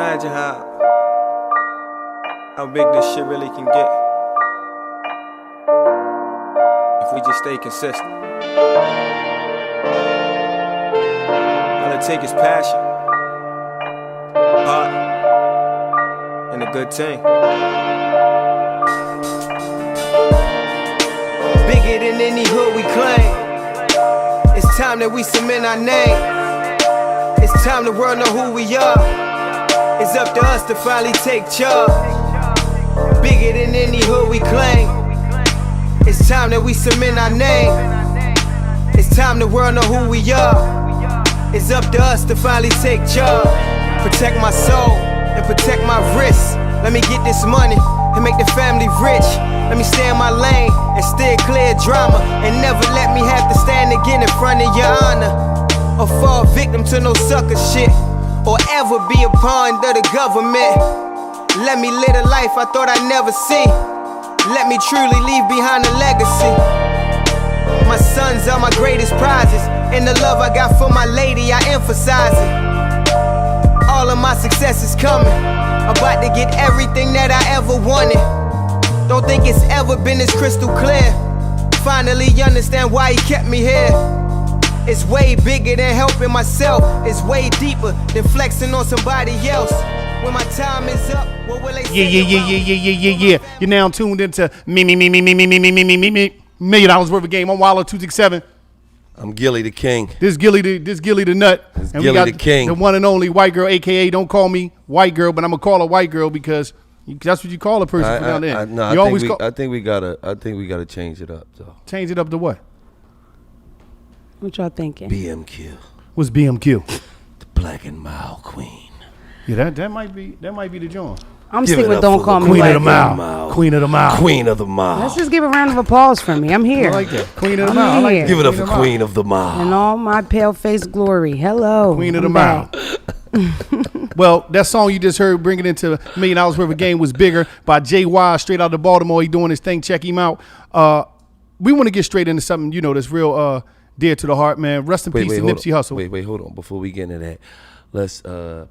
imagine how big this shit really can get if we just stay consistent. All it takes is passion, heart, and a good team. Bigger than any hood we claim. It's time that we cement our name. It's time the world know who we are. It's up to us to finally take charge. Bigger than any hood we claim. It's time that we cement our name. It's time the world know who we are. It's up to us to finally take charge. Protect my soul and protect my wrist. Let me get this money and make the family rich. Let me stay in my lane and steer clear drama. And never let me have to stand again in front of your honor, or fall victim to no sucker shit, or ever be a pawn of the government. Let me live a life I thought I'd never see. Let me truly leave behind a legacy. My sons are my greatest prizes, and the love I got for my lady, I emphasize it. All of my success is coming. About to get everything that I ever wanted. Don't think it's ever been this crystal clear. Finally understand why he kept me here. It's way bigger than helping myself. It's way deeper than flexing on somebody else. When my time is up, what will they say? Yeah. You're now tuned into me. $1 million worth of game. I'm Wallow 267. I'm Gilly the King. This Gilly the Nut. This and Gilly we got the King. The one and only white girl, aka don't call me white girl, but I'm gonna call her white girl because that's what you call a person from down there. I think we gotta change it up though. Change it up to what? What y'all thinking? BMQ. What's BMQ? The Black and Mild Queen. Yeah, that might be the joint. I'm sticking with don't call me Queen white of the Mile. Queen of the Mile. Queen of the Mile. Let's just give a round of applause for me. I'm here. I like that. Queen of the I'm Mile. I like here. that. Give it up for Queen of the Mile. And all my pale face glory. Hello. Queen of the I'm Mile. back. Well, that song you just heard, bringing into $1 million worth of game, was Bigger by Jay Wise, straight out of Baltimore. He doing his thing. Check him out. We want to get straight into something, that's real dear to the heart, man. Rest in peace to Nipsey Hussle. Wait, hold on. Before we get into that, let's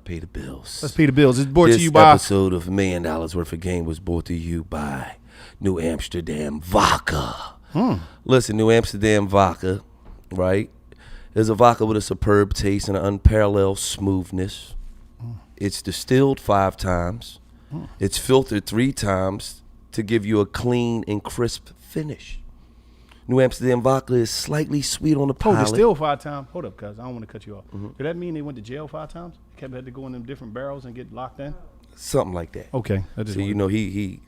pay the bills. Let's pay the bills. It's brought to you by... This episode of $1 million worth of game was brought to you by New Amsterdam Vodka. Listen, New Amsterdam Vodka, right, is a vodka with a superb taste and an unparalleled smoothness. It's distilled 5 times. It's filtered 3 times to give you a clean and crisp finish. New Amsterdam Vodka is slightly sweet on the palate. Distilled 5 times. Hold up, cuz I don't want to cut you off. Did that mean they went to jail 5 times? Had to go in them different barrels and get locked in? Something like that. Okay. So he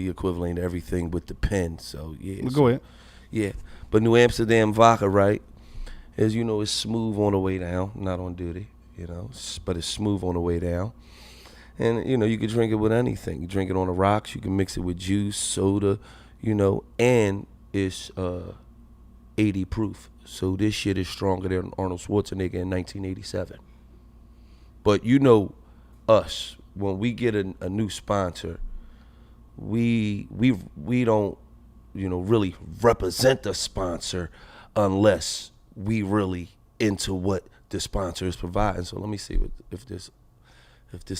equivalent to everything with the pen. So yeah. Well, go ahead. Yeah, but New Amsterdam Vodka, right? As you know, it's smooth on the way down, not on duty. But it's smooth on the way down. And you can drink it with anything. You drink it on the rocks. You can mix it with juice, soda, and it's 80 proof. So this shit is stronger than Arnold Schwarzenegger in 1987. But us, when we get a new sponsor, we don't really represent the sponsor unless we really into what the sponsor is providing. So let me see if this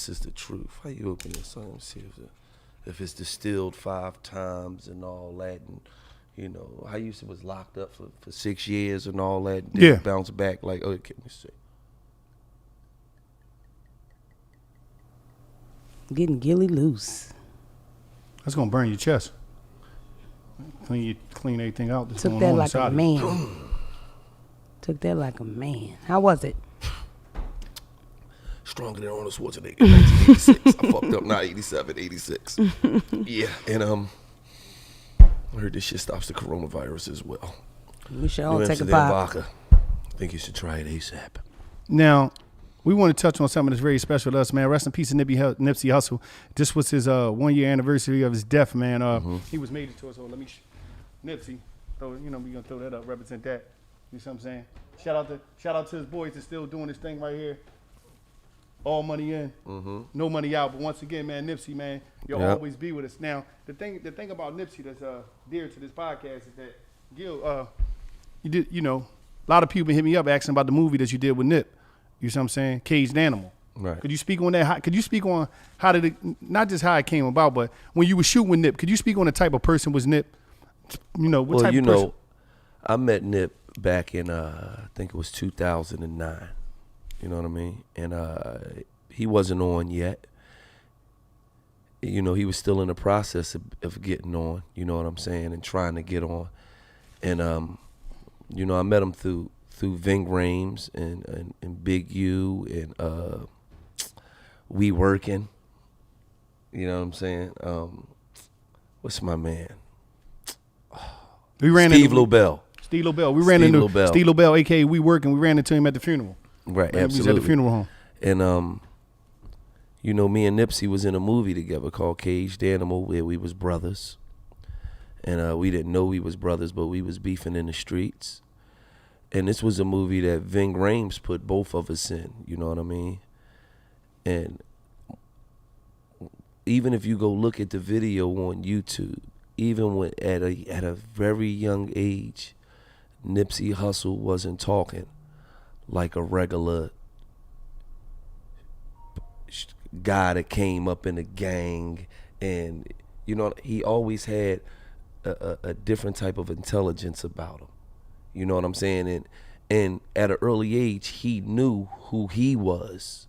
is the truth. How you open this? Let me see if it's distilled 5 times and all that, and how you was locked up for 6 years and all that. And Yeah. Bounce back like, okay, let me see. Getting Gilly loose. That's going to burn your chest. Clean everything out. That's Took going that on like inside a of you. man. Took that like a man. How was it? Stronger than Arnold Schwarzenegger in 1986. I fucked up, not 87, 86. Yeah, and I heard this shit stops the coronavirus as well. We should all New take a Amsterdam pop. Vodka. I think you should try it ASAP. Now, we want to touch on something that's very special to us, man. Rest in peace to Nipsey Hussle. This was his 1-year anniversary of his death, man. He was made it to us. So let me, Nipsey, we're gonna throw that up, represent that. You see what I'm saying? Shout out to his boys that's still doing this thing right here. All money in, no money out. But once again, man, Nipsey, man, you'll always be with us. Now, the thing about Nipsey that's dear to this podcast is that Gil, you did, a lot of people been hitting me up asking about the movie that you did with Nip. You see what I'm saying? Caged Animal. Right. Could you speak on that? Could you speak on how did it, not just how it came about, but when you were shooting with Nip, could you speak on the type of person was Nip? You know, what Well, type you of person? know, I met Nip back in I think it was 2009. You know what I mean? And he wasn't on yet. You know, he was still in the process of getting on. You know what I'm saying? And trying to get on. And you know, I met him through Ving Rhames and Big U and We Working. You know what I'm saying? What's my man? We ran Steve into Lobel. Steve Lobel. We ran Steve into Lobel. Steve Lobel, aka We Working. We ran into him at the funeral. Right, Man, absolutely. We was at the funeral home. And you know, me and Nipsey was in a movie together called Caged Animal, where we was brothers. And we didn't know we was brothers, but we was beefing in the streets. And this was a movie that Ving Rhames put both of us in, you know what I mean? And even if you go look at the video on YouTube, even when at a very young age, Nipsey Hussle wasn't talking like a regular guy that came up in a gang, and you know, he always had a different type of intelligence about him. You know what I'm saying? And at an early age, he knew who he was.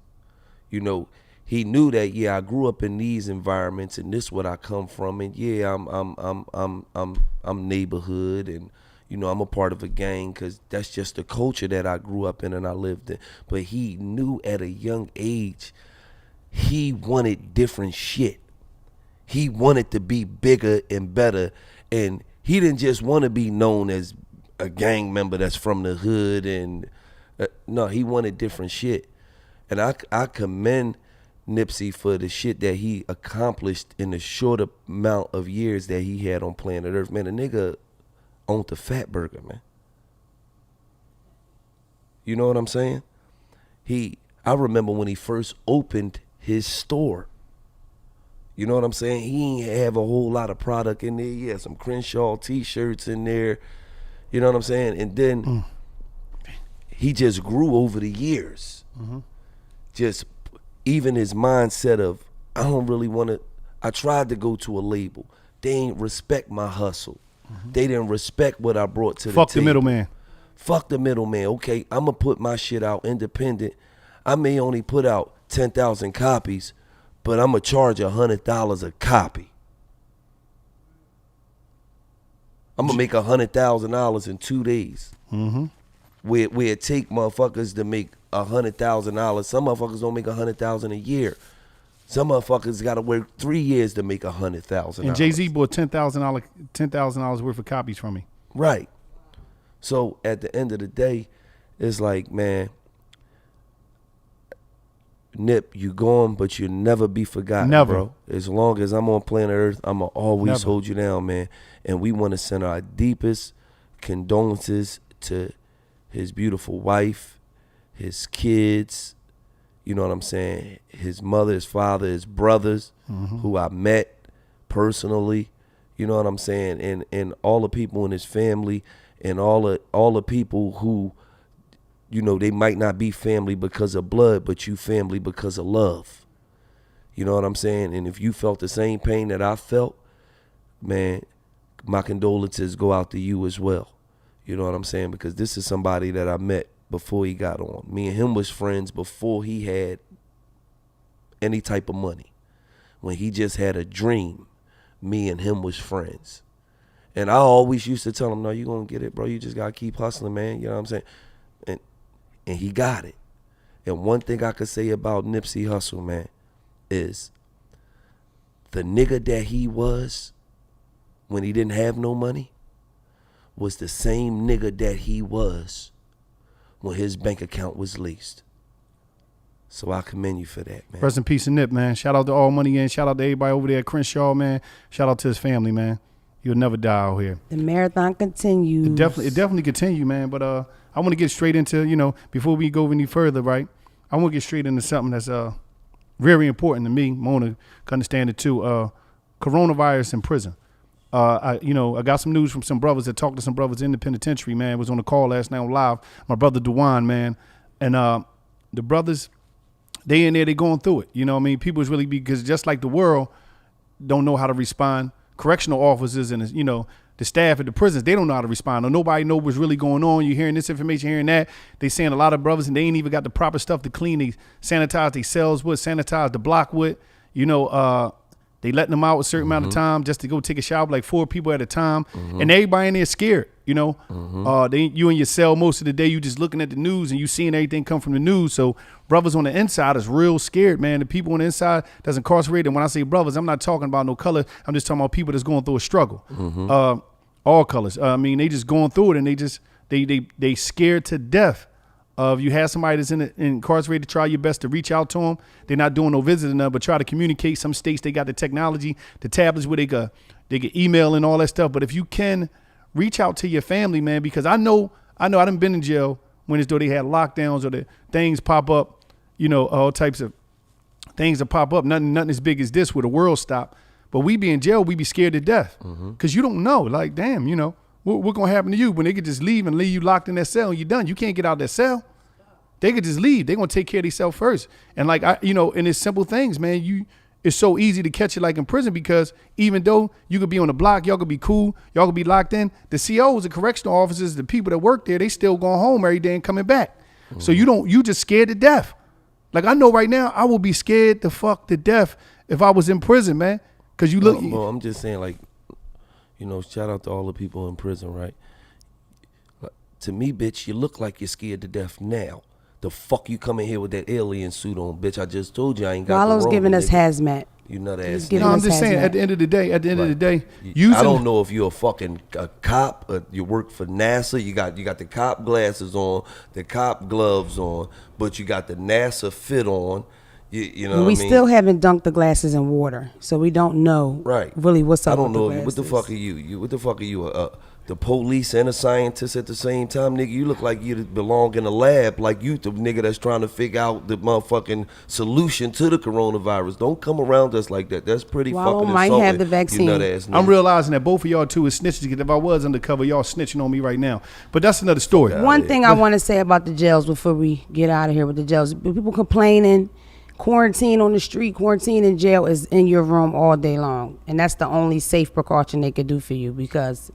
You know, he knew that, yeah, I grew up in these environments and this is what I come from, and yeah, I'm neighborhood, and you know, I'm a part of a gang because that's just the culture that I grew up in and I lived in. But he knew at a young age he wanted different shit. He wanted to be bigger and better, and he didn't just want to be known as a gang member that's from the hood, and no, he wanted different shit. And I commend Nipsey for the shit that he accomplished in the short amount of years that he had on planet Earth. Man, the nigga owned the Fat Burger, man. You know what I'm saying? I remember when he first opened his store. You know what I'm saying? He ain't have a whole lot of product in there. He had some Crenshaw t-shirts in there. You know what I'm saying? And then he just grew over the years. Mm-hmm. Just even his mindset of, I don't really want to, I tried to go to a label. They ain't respect my hustle. Mm-hmm. They didn't respect what I brought to the table. Fuck the middleman. Fuck the middleman. Okay, I'm going to put my shit out independent. I may only put out 10,000 copies, but I'm going to charge $100 a copy. I'm going to make $100,000 in 2 days. Mm-hmm. Where it take motherfuckers to make $100,000. Some motherfuckers don't make $100,000 a year. Some motherfuckers got to work 3 years to make $100,000. And Jay-Z bought $10,000 worth of copies from me. Right. So at the end of the day, it's like, man, Nip, you gone, but you'll never be forgotten, never. Bro. As long as I'm on planet Earth, I'm going to always never. hold you down, man. And we want to send our deepest condolences to his beautiful wife, his kids, you know what I'm saying, his mother, his father, his brothers, who I met personally, you know what I'm saying, and all the people in his family, and all the people who, you know, they might not be family because of blood, but you family because of love. You know what I'm saying? And if you felt the same pain that I felt, man, my condolences go out to you as well. You know what I'm saying? Because this is somebody that I met before he got on. Me and him was friends before he had any type of money. When he just had a dream, me and him was friends. And I always used to tell him, no, you gonna get it, bro. You just gotta keep hustling, man. You know what I'm saying? And he got it. And one thing I could say about Nipsey Hussle, man, is the nigga that he was when he didn't have no money was the same nigga that he was when his bank account was leased. So I commend you for that, man. Rest in peace and Nip, man. Shout out to All Money In. Shout out to everybody over there at Crenshaw, man. Shout out to his family, man. He'll never die out here. The marathon continues. It definitely continue, man. But I want to get straight into, you know, before we go any further, right? I want to get straight into something that's very important to me. Mona can understand it too. Coronavirus in prison. I got some news from some brothers that talked to some brothers in the penitentiary, man. Was on the call last night on live. My brother Dewan, man. And the brothers, they in there, they going through it. You know what I mean? People is really, because just like the world don't know how to respond, correctional officers and, you know, the staff at the prisons, they don't know how to respond. Or nobody know what's really going on. You're hearing this information, hearing that. They saying a lot of brothers, and they ain't even got the proper stuff to clean. They sanitize their cells with, sanitize the block with. You know, they letting them out a certain amount of time just to go take a shower, like 4 people at a time. And everybody in there scared, you know. You in your cell most of the day, you just looking at the news and you seeing everything come from the news. So brothers on the inside is real scared, man. The people on the inside that's incarcerated, and when I say brothers, I'm not talking about no color. I'm just talking about people that's going through a struggle. All colors. I mean, they just going through it, and they just, they scared to death. If you have somebody that's incarcerated, try your best to reach out to them. They're not doing no visiting, but try to communicate. Some states, they got the technology, the tablets where they can email and all that stuff. But if you can, reach out to your family, man, because I know I done been in jail when as though they had lockdowns or the things pop up, you know, all types of things that pop up. Nothing as big as this where the world stop. But we be in jail, we be scared to death because you don't know. Like, damn, you know. What gonna happen to you when they could just leave and leave you locked in that cell and you're done? You can't get out that cell. They could just leave. They gonna take care of themselves first. And like and it's simple things, man. It's so easy to catch it like in prison because even though you could be on the block, y'all could be cool, y'all could be locked in. The COs, the correctional officers, the people that work there, they still going home every day and coming back. So you just scared to death. Like I know right now, I will be scared to fuck to death if I was in prison, man. Cause you look. Well, I'm just saying, like. You know, shout out to all the people in prison, right? To me, bitch, you look like you're scared to death now. The fuck you coming here with that alien suit on, bitch? I just told you I ain't got Wallow's the giving us hazmat. You nut ass. giving No, I'm us just saying. hazmat. At the end of the day, I don't know if you're a fucking cop. You work for NASA. You got the cop glasses on, the cop gloves on, but you got the NASA fit on. You know, we what I mean? still haven't dunked the glasses in water, so we don't know really what's up. I don't know with what the fuck are you? What the fuck are you? The police and a scientist at the same time, nigga. You look like you belong in a lab, like you the nigga that's trying to figure out the motherfucking solution to the coronavirus. Don't come around us like that. That's pretty fucking might insulting. have the vaccine. You nut ass nigga. I'm realizing that both of y'all two is snitches. Because if I was undercover, y'all snitching on me right now. But that's another story. One thing I want to say about the jails before we get out of here with the jails, people complaining. Quarantine on the street, quarantine in jail is in your room all day long. And that's the only safe precaution they could do for you because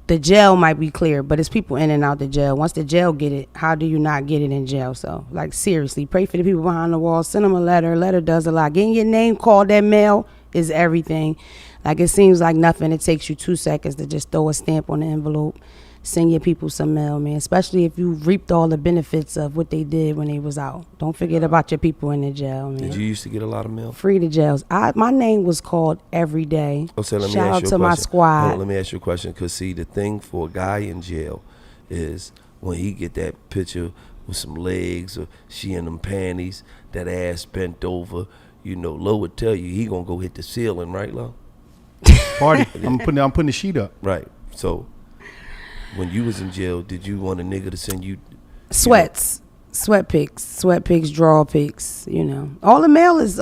the jail might be clear, but it's people in and out the jail. Once the jail get it, how do you not get it in jail? So, like, seriously, pray for the people behind the wall. Send them a letter. A letter does a lot. Getting your name called, that mail is everything. Like, it seems like nothing. It takes you 2 seconds to just throw a stamp on the envelope. Send your people some mail, man, especially if you reaped all the benefits of what they did when they was out. Don't forget about your people in the jail, man. Did you used to get a lot of mail? Free the jails. My name was called every day. Oh, so let me Shout ask out you a to my question. squad. Hold on, let me ask you a question. Because, see, the thing for a guy in jail is when he get that picture with some legs or she in them panties, that ass bent over, you know, Lo would tell you he going to go hit the ceiling, right, Lo? Party. I'm putting the sheet up. Right. So, when you was in jail, did you want a nigga to send you Sweat pics, draw pics, you know. All the mail is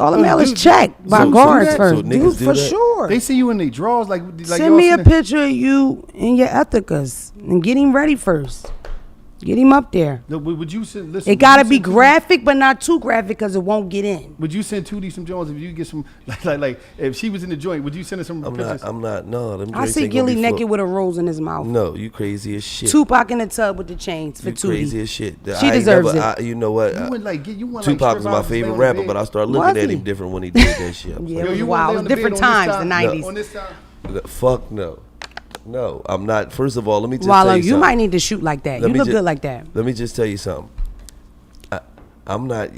checked by guards so first. niggas Dude, do for that? sure. They see you in their drawers like Send y'all me a sitting- picture of you and your ethicas and get him ready first. Get him up there. Would you send? Listen, It got to would be you send graphic, but not too graphic because it won't get in. Would you send Tootie some Jones if you get some like if she was in the joint? Would you send her some pictures? I'm not. No, them I joints see ain't gonna Gilly be naked full. with a rose in his mouth. No, you crazy as shit. Tupac in the tub with the chains for You crazy Tootie. as shit. She deserves it. You know what? You wouldn't like get you want Tupac like was strip my out, favorite lay on rapper, the but I bed. started looking Was at he? him different when he did that shit. Yeah, Yo, it was you wanna wild. lay It on was the different bed on this times, the side? 90s. On this side. Fuck no. No, I'm not. First of all, let me just Wallow, tell you you something. might need to shoot like that. Let You me look ju- good like that. Let me just tell you something. I'm not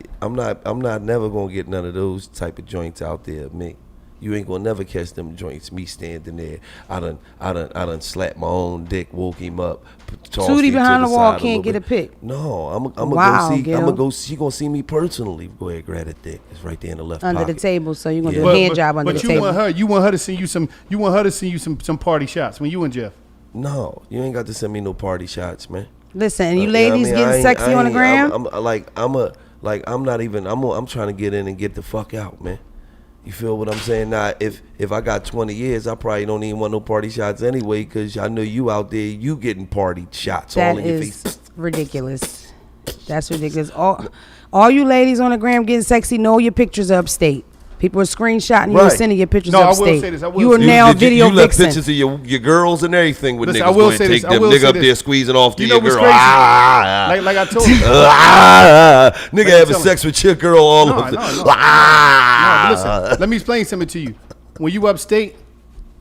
never gonna get none of those type of joints out there of me. You ain't gonna never catch them joints. Me standing there, I done slapped my own dick, woke him up. tossed Tootie him to behind the wall side a can't little get a bit. pic. No, I'm Wow, gonna go see. Gil. I'm gonna go. She gonna see me personally. Go ahead, grab that dick. It's right there in the left Under pocket. the table, so you're gonna Yeah. do a hand job under but the you table. want her to send you some. You want her to send you some party shots when you and Jeff. No, you ain't got to send me no party shots, man. Listen, you You know ladies what I mean? I getting ain't- sexy I on the ain't- gram. I'm not even. I'm trying to get in and get the fuck out, man. You feel what I'm saying? Now, if I got 20 years, I probably don't even want no party shots anyway, because I know you out there, you getting party shots all That in your is face. ridiculous. That's ridiculous. All you ladies on the gram getting sexy, know your pictures are upstate. People are screenshotting you and Right. sending your pictures No, I will upstate. say this, I will You are say now Did you video left vixen. pictures of your girls and everything with Listen, niggas I will going to say take this, I them will nigga say up this. there squeezing off to You your know what's girl. crazy? Ah, Like I told you. nigga having tell sex with your girl all No, over. no, no. No, Ah. but listen, let me explain something to you. When you upstate,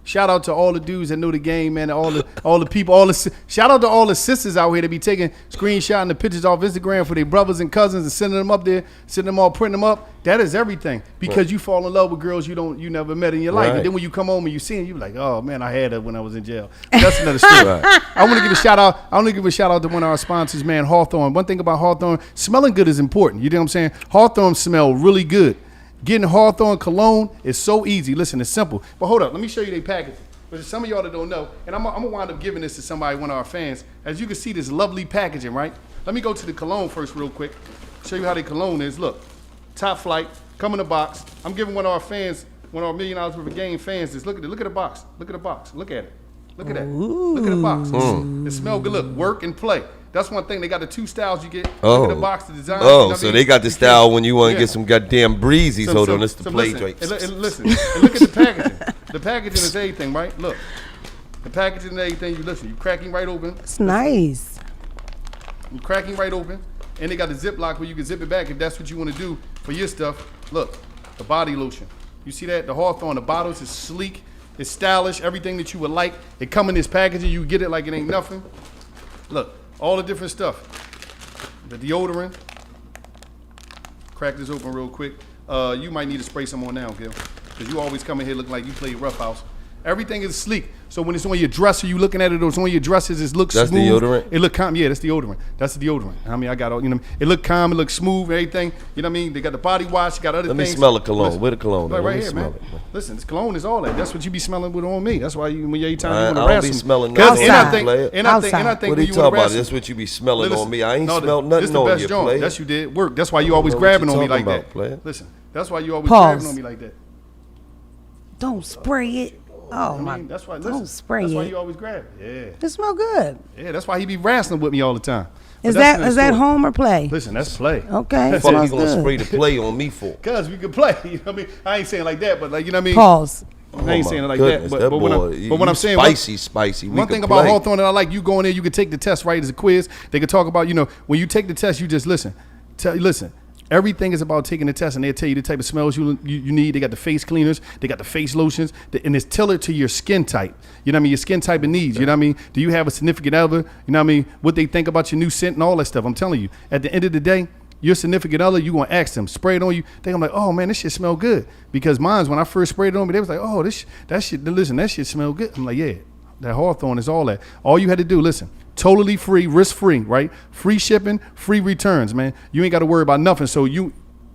shout out to all the dudes that know the game, man. All the people, shout out to all the sisters out here that be taking screenshotting the pictures off Instagram for their brothers and cousins and sending them up there, sending them all, printing them up. That is everything because you fall in love with girls you never met in your life, Right. and then when you come home and you see them, you be like, oh man, I had her when I was in jail. But that's another story. I want to give a shout out. I want to give a shout out to one of our sponsors, man, Hawthorne. One thing about Hawthorne, smelling good is important. You know what I'm saying? Hawthorne smell really good. Getting Hawthorne cologne is so easy. Listen, it's simple. But hold up, let me show you their packaging. But some of y'all that don't know, and I'm gonna wind up giving this to somebody, one of our fans. As you can see, this lovely packaging, right? Let me go to the cologne first real quick. Show you how the cologne is. Look, top flight, come in the box. I'm giving one of our fans, one of our $1 million worth of game fans this. Look at it, look at the box. Look at the box. Look at it. Look at that. Look at the box. It smell good. Look, work and play. That's one thing. They got the two styles you get. Look at the box, the design. You know Oh, what I so mean? they got the style when you want to Yeah. get some goddamn breezies. Hold on, it's the play listen, joint. and listen, and look at the packaging. The packaging is everything, right? Look, the packaging and everything. You listen, you cracking right open. It's nice. You cracking right open, and they got the Ziploc where you can zip it back if that's what you want to do for your stuff. Look, the body lotion. You see that? The Hawthorne, the bottles is sleek, it's stylish, everything that you would like. It come in this packaging. You get it like it ain't nothing. Look, all the different stuff. The deodorant. Crack this open real quick. You might need to spray some on now, Gil, because you always come in here looking like you played Rough House. Everything is sleek. So when it's on your dresser, you looking at it, or it's on your dresses, it looks That's smooth. deodorant? It look calm. Yeah, that's deodorant. That's the deodorant. I mean, I got all, you know, it look calm, it looks smooth, everything. You know what I mean? They got the body wash, got other Let me things. smell a cologne. Listen, Where the cologne? Right, Let me right here, smell man. it. Listen, this cologne is all that. That's what you be smelling with on me. That's why you, when every time you I want to don't wrestle. be smelling Cause, nothing and I on think, you, player. and I think, and I Outside. think What are when you you talking want to about? wrestle. That's what you be smelling Listen, on me. I ain't no, smelled this nothing the on best you, joint. player. That's you did work. That's why you always know what grabbing you on me talking like about, that. player. Listen, that's why you always Pause. grabbing on me like that. Don't spray it. Oh I my! mean, that's why. Don't Listen, spray that's why it. you always grab it. It smell good. Yeah, that's why he be wrestling with me all the time. But Is that's that another is that story. home or play? Listen, that's play. Okay, it Fuck you smells gonna good. spray the play on me for? Cause we can play. You know what I mean? I ain't saying like that, but like you know what I mean. Pause. I ain't Oh, saying it my like goodness, that. But when you I'm saying spicy. one thing about Hawthorne that I like, you go in there, you can take the test right as a quiz. They can talk about, you know, when you take the test, you just listen. Listen. Everything is about taking the test, and they'll tell you the type of smells you need. They got the face cleaners, they got the face lotions, and it's tailored to your skin type. You know what I mean? Your skin type and needs. You know what I mean? Do you have a significant other? You know what I mean? What they think about your new scent and all that stuff. I'm telling you, at the end of the day, your significant other, you gonna ask them, spray it on you. They gonna be like, oh man, this shit smell good. Because mine's when I first sprayed it on me, they was like, oh, that shit smell good. I'm like, yeah, that Hawthorne is all that. All you had to do, listen. Totally free, risk-free, right? Free shipping, free returns, man. You ain't got to worry about nothing. So you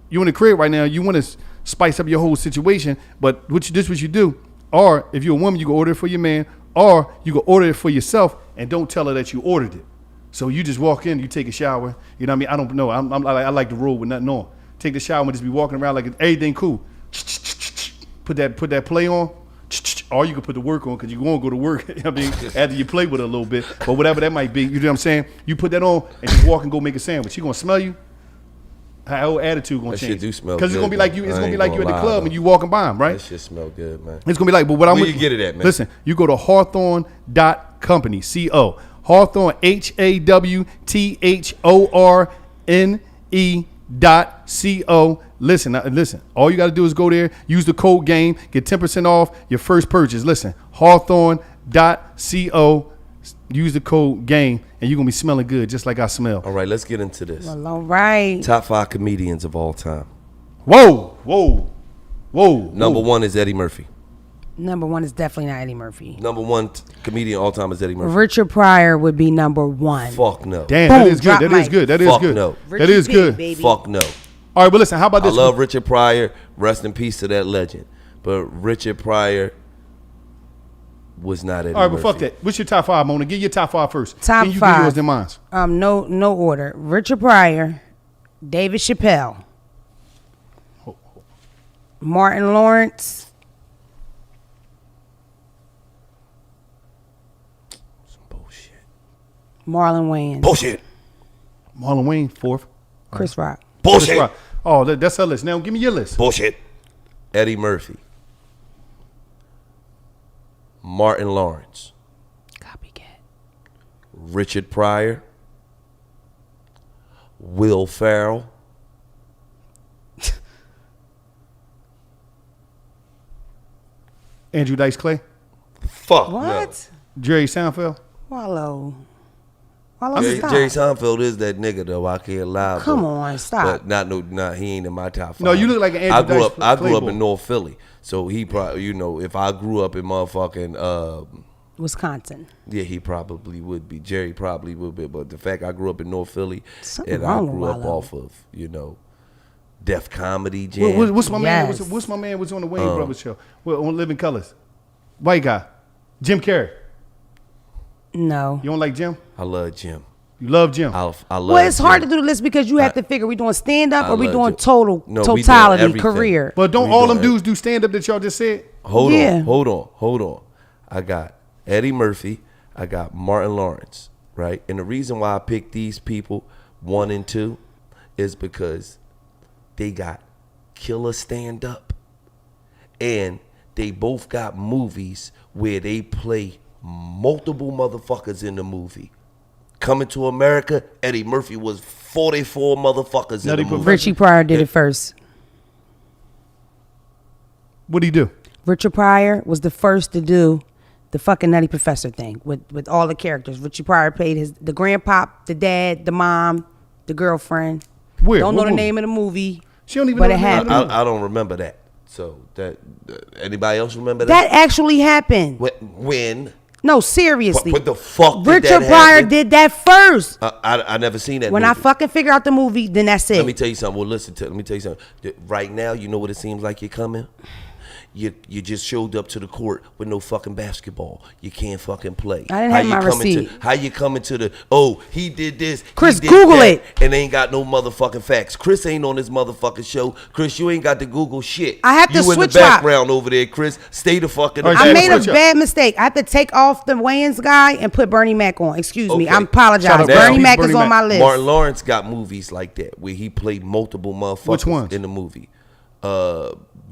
in the crib right now, you want to spice up your whole situation, but what you do. Or if you're a woman, you can order it for your man, or you can order it for yourself and don't tell her that you ordered it. So you just walk in, you take a shower. You know what I mean? I don't know. I like to roll with nothing on. Take the shower and just be walking around like everything cool. Put that play on. Or you can put the work on because you won't go to work. I mean, after you play with it a little bit, but whatever that might be, you know what I'm saying? You put that on and just walk and go make a sandwich. She gonna smell you. Her whole attitude gonna That change. shit do smell Because it's good, gonna be like though. you. It's I gonna be ain't like you at gonna the lie, club though. and you walking by them, right? That shit smell good, man. It's gonna be like, but what I'm Where with you get it at, man? Listen, you go to Hawthorne.company, C-O. Hawthorne, HAWTHORNE.co. Listen. All you got to do is go there, use the code GAME, get 10% off your first purchase. Listen, Hawthorne.co. Use the code GAME, and you're going to be smelling good just like I smell. All right, let's get into this. Well, all right. Top 5 comedians of all time. Whoa. Number 1 is Eddie Murphy. Number one is definitely not Eddie Murphy. Number 1 comedian all time is Eddie Murphy. Richard Pryor would be number one. Fuck no. Damn, Boom, that is drop good. That is mic. good. That is Fuck good. no. That is Richie P, good. baby. Fuck no. All right, but listen, how about I this? love Richard Pryor. Rest in peace to that legend. But Richard Pryor was not Eddie All right, but Murphy. fuck that. What's your top 5, Mona? Give your top 5 first. Top then you 5. give yours, then mine. No order. Richard Pryor, David Chappelle, Martin Lawrence, Some bullshit. Marlon Wayans. Bullshit. Marlon Wayne, fourth. Chris Rock. Bullshit. Chris Rock. Oh, that's her list. Now give me your list. Bullshit. Eddie Murphy. Martin Lawrence. Copycat. Richard Pryor. Will Ferrell. Andrew Dice Clay. Fuck What? Jerry Seinfeld. Wallow. no. Wallow, stop. Jerry Seinfeld is that nigga though. I can't lie. Come but- on, stop. But he ain't in my top 5. No, you look like an Andrew I grew Dice up. I grew up Clay in North Philly, so he probably, if I grew up in motherfucking, Wisconsin. yeah, he probably would be. Jerry probably would be. But the fact I grew up in North Philly, Something and I wrong with grew up Wallow. off of, Def Comedy Jam. What's my man? Yes. What's my man? Was on the Wayne Brothers show? On Living Colors. White guy. Jim Carrey. No. You don't like Jim? I love Jim. You love Jim. I love. Well, it's hard to Jim. do the list because you have to figure we doing stand up I or we love doing Jim. total No, we doing totality everything. career. But don't We all doing them dudes do stand up that y'all just said? Hold Yeah. on, hold on. I got Eddie Murphy. I got Martin Lawrence, right? And the reason why I picked these people 1 and 2 is because they got killer stand up, and they both got movies where they play multiple motherfuckers in the movie. Coming to America, Eddie Murphy was 44 motherfuckers Now in they the put movie. Richie Pryor did it first. What'd he do? Richard Pryor was the first to do the fucking Nutty Professor thing with all the characters. Richie Pryor played the grandpop, the dad, the mom, the girlfriend. Where? Don't know What the movie? name of the movie. She don't even But know it the name of the happened. movie. I don't remember that. So that anybody else remember That actually happened. When? No, seriously. What the fuck did Richard that Pryor happen? did that first. I never seen that When I movie. fucking figure out the movie, then that's it. Let me tell you something. Well, let me tell you something. Right now, you know what it seems like you're coming? You just showed up to the court with no fucking basketball. You can't fucking play. I didn't have my coming receipt. how you coming to the, he did this. Chris, he did Google that, it. And ain't got no motherfucking facts. Chris ain't on this motherfucking show. Chris, you ain't got to Google shit. I have to you switch in the up. background over there, Chris. Stay the fucking All right, I Damn, made a switch up. bad mistake. I have to take off the Wayans guy and put Bernie Mac on. Excuse me. Okay. I apologize. Shout out Bernie to Mac Bernie is on Mac. my list. Martin Lawrence got movies like that where he played multiple motherfuckers Which ones? in the movie.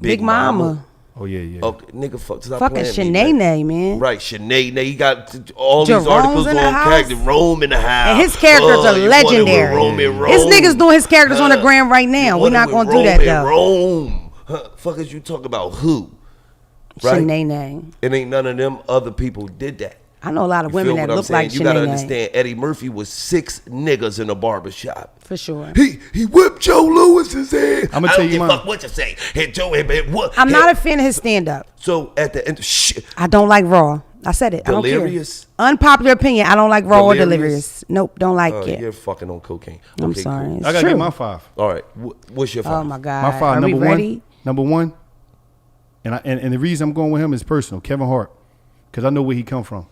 Big Mama. Oh, yeah. Okay, nigga, stop Fucking playing me, man. Shanae, man. Right, Shanae. He got all Jerome's these articles in the on house. character. Rome in the house. And his characters are you wanted with legendary. Rome. His niggas doing his characters on the gram right now. You We're not wanted gonna with do that Rome though. and Rome. Huh, fuck is you talking about who? Right? Shanae. It ain't none of them other people did that. I know a lot of You women feel that what I'm look saying? like You gotta Shanae. understand, Eddie Murphy was 6 niggas in a barbershop. For sure. He whipped Joe Lewis's head. I'ma I tell don't you give a mine. fuck what you say. Hit Joe head, what? I'm not a fan of his stand up. So at the end, shit. I don't like Raw. I said it. Delirious? I don't care. Unpopular opinion. I don't like Raw or Delirious? Delirious. Nope, don't like Oh, it. you're fucking on cocaine. I'm Okay, sorry. cool. It's I got to true. get my 5. All right, what's your 5? Oh my God. My 5, Are number we ready? Number 1, and the reason I'm going with him is personal. Kevin Hart, because I know where he come from.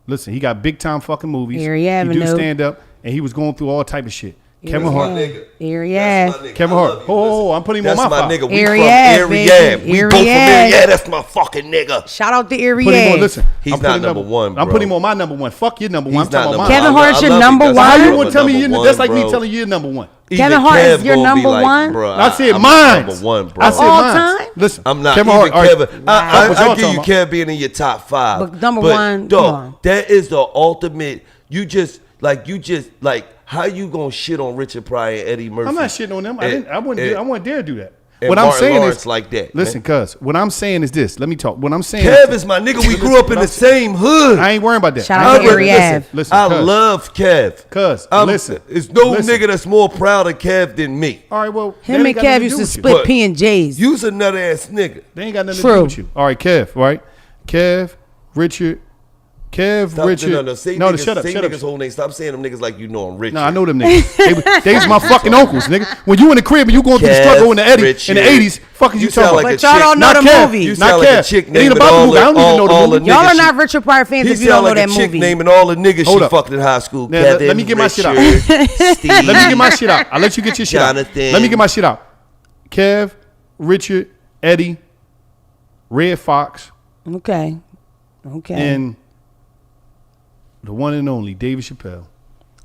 Listen, he got big time fucking movies. Erie He Avenue. do stand up, and he was going through all type of shit. Kevin Erie Hart. Ave. Erie Ave. Kevin Hart. Oh, I'm putting him on That's my my 5. nigga. We Erie from Ave, Erie baby. Ave. We Erie both from Ave. Erie Ave. That's my fucking nigga. Shout out to Erie Put him on. Ave. Listen, He's I'm not putting number one, I'm bro. putting him on my number 1. Fuck your number 1. He's I'm talking not about number mine. Kevin one. Hart's I your love number That's one? How my you number want to tell me you? one, That's like me bro. telling you you're number 1. Even Kevin Hart is Kev your gonna be number like, one? bro, I said I'm mine. number 1, bro. I said All mine. time? Listen, I'm not Kevin even Hart. All right. Kevin. Fuck what I y'all give you talking Kev being in your top 5. But number one, dog, come on. that is the ultimate. You just like how you gonna shit on Richard Pryor and Eddie Murphy? I'm not shitting on them. I wouldn't dare do that. and What I'm Martin saying Lawrence is, like that. listen, cuz what I'm saying is this. Let me talk. What I'm saying Kev is my nigga. We grew up in the same hood. I ain't worrying about that. Shout I out ain't to worried- Erie Ave. Listen, I cuz. love Kev. Cuz, I'm- listen. There's no Listen. nigga that's more proud of Kev than me. All right, well, Him they and ain't got nothing Kev used do to with you. split But P&Js. You's a nut ass nigga. They ain't got nothing True. to do with you. All right, Kev. Right, Kev, Richard, Stop, Richard. no. Say no, niggas, shut up, say shut up. niggas whole name. Stop saying them niggas like you know them rich. No, I know them niggas. they was my fucking uncles, nigga. When you in the crib and you going through the Kev, struggle in the Richard. 80s, fucking you sound talking like about? a But y'all chick. don't know Not the Kev. movie. You Not sound like a Kev. chick It ain't naming about the all movie. I don't even know the all movie. the Y'all niggas are she- not Richard Pryor fans He if you don't sound know like that a chick movie. naming all the niggas Hold she up. fucked in high school. Now, Kevin, let me get my shit out. Richard, Steve. Let me get my shit out. I'll let you get your shit Jonathan. out. Let me get my shit out. Kev, Richard, Eddie, Red Fox, Okay. and the one and only David Chappelle.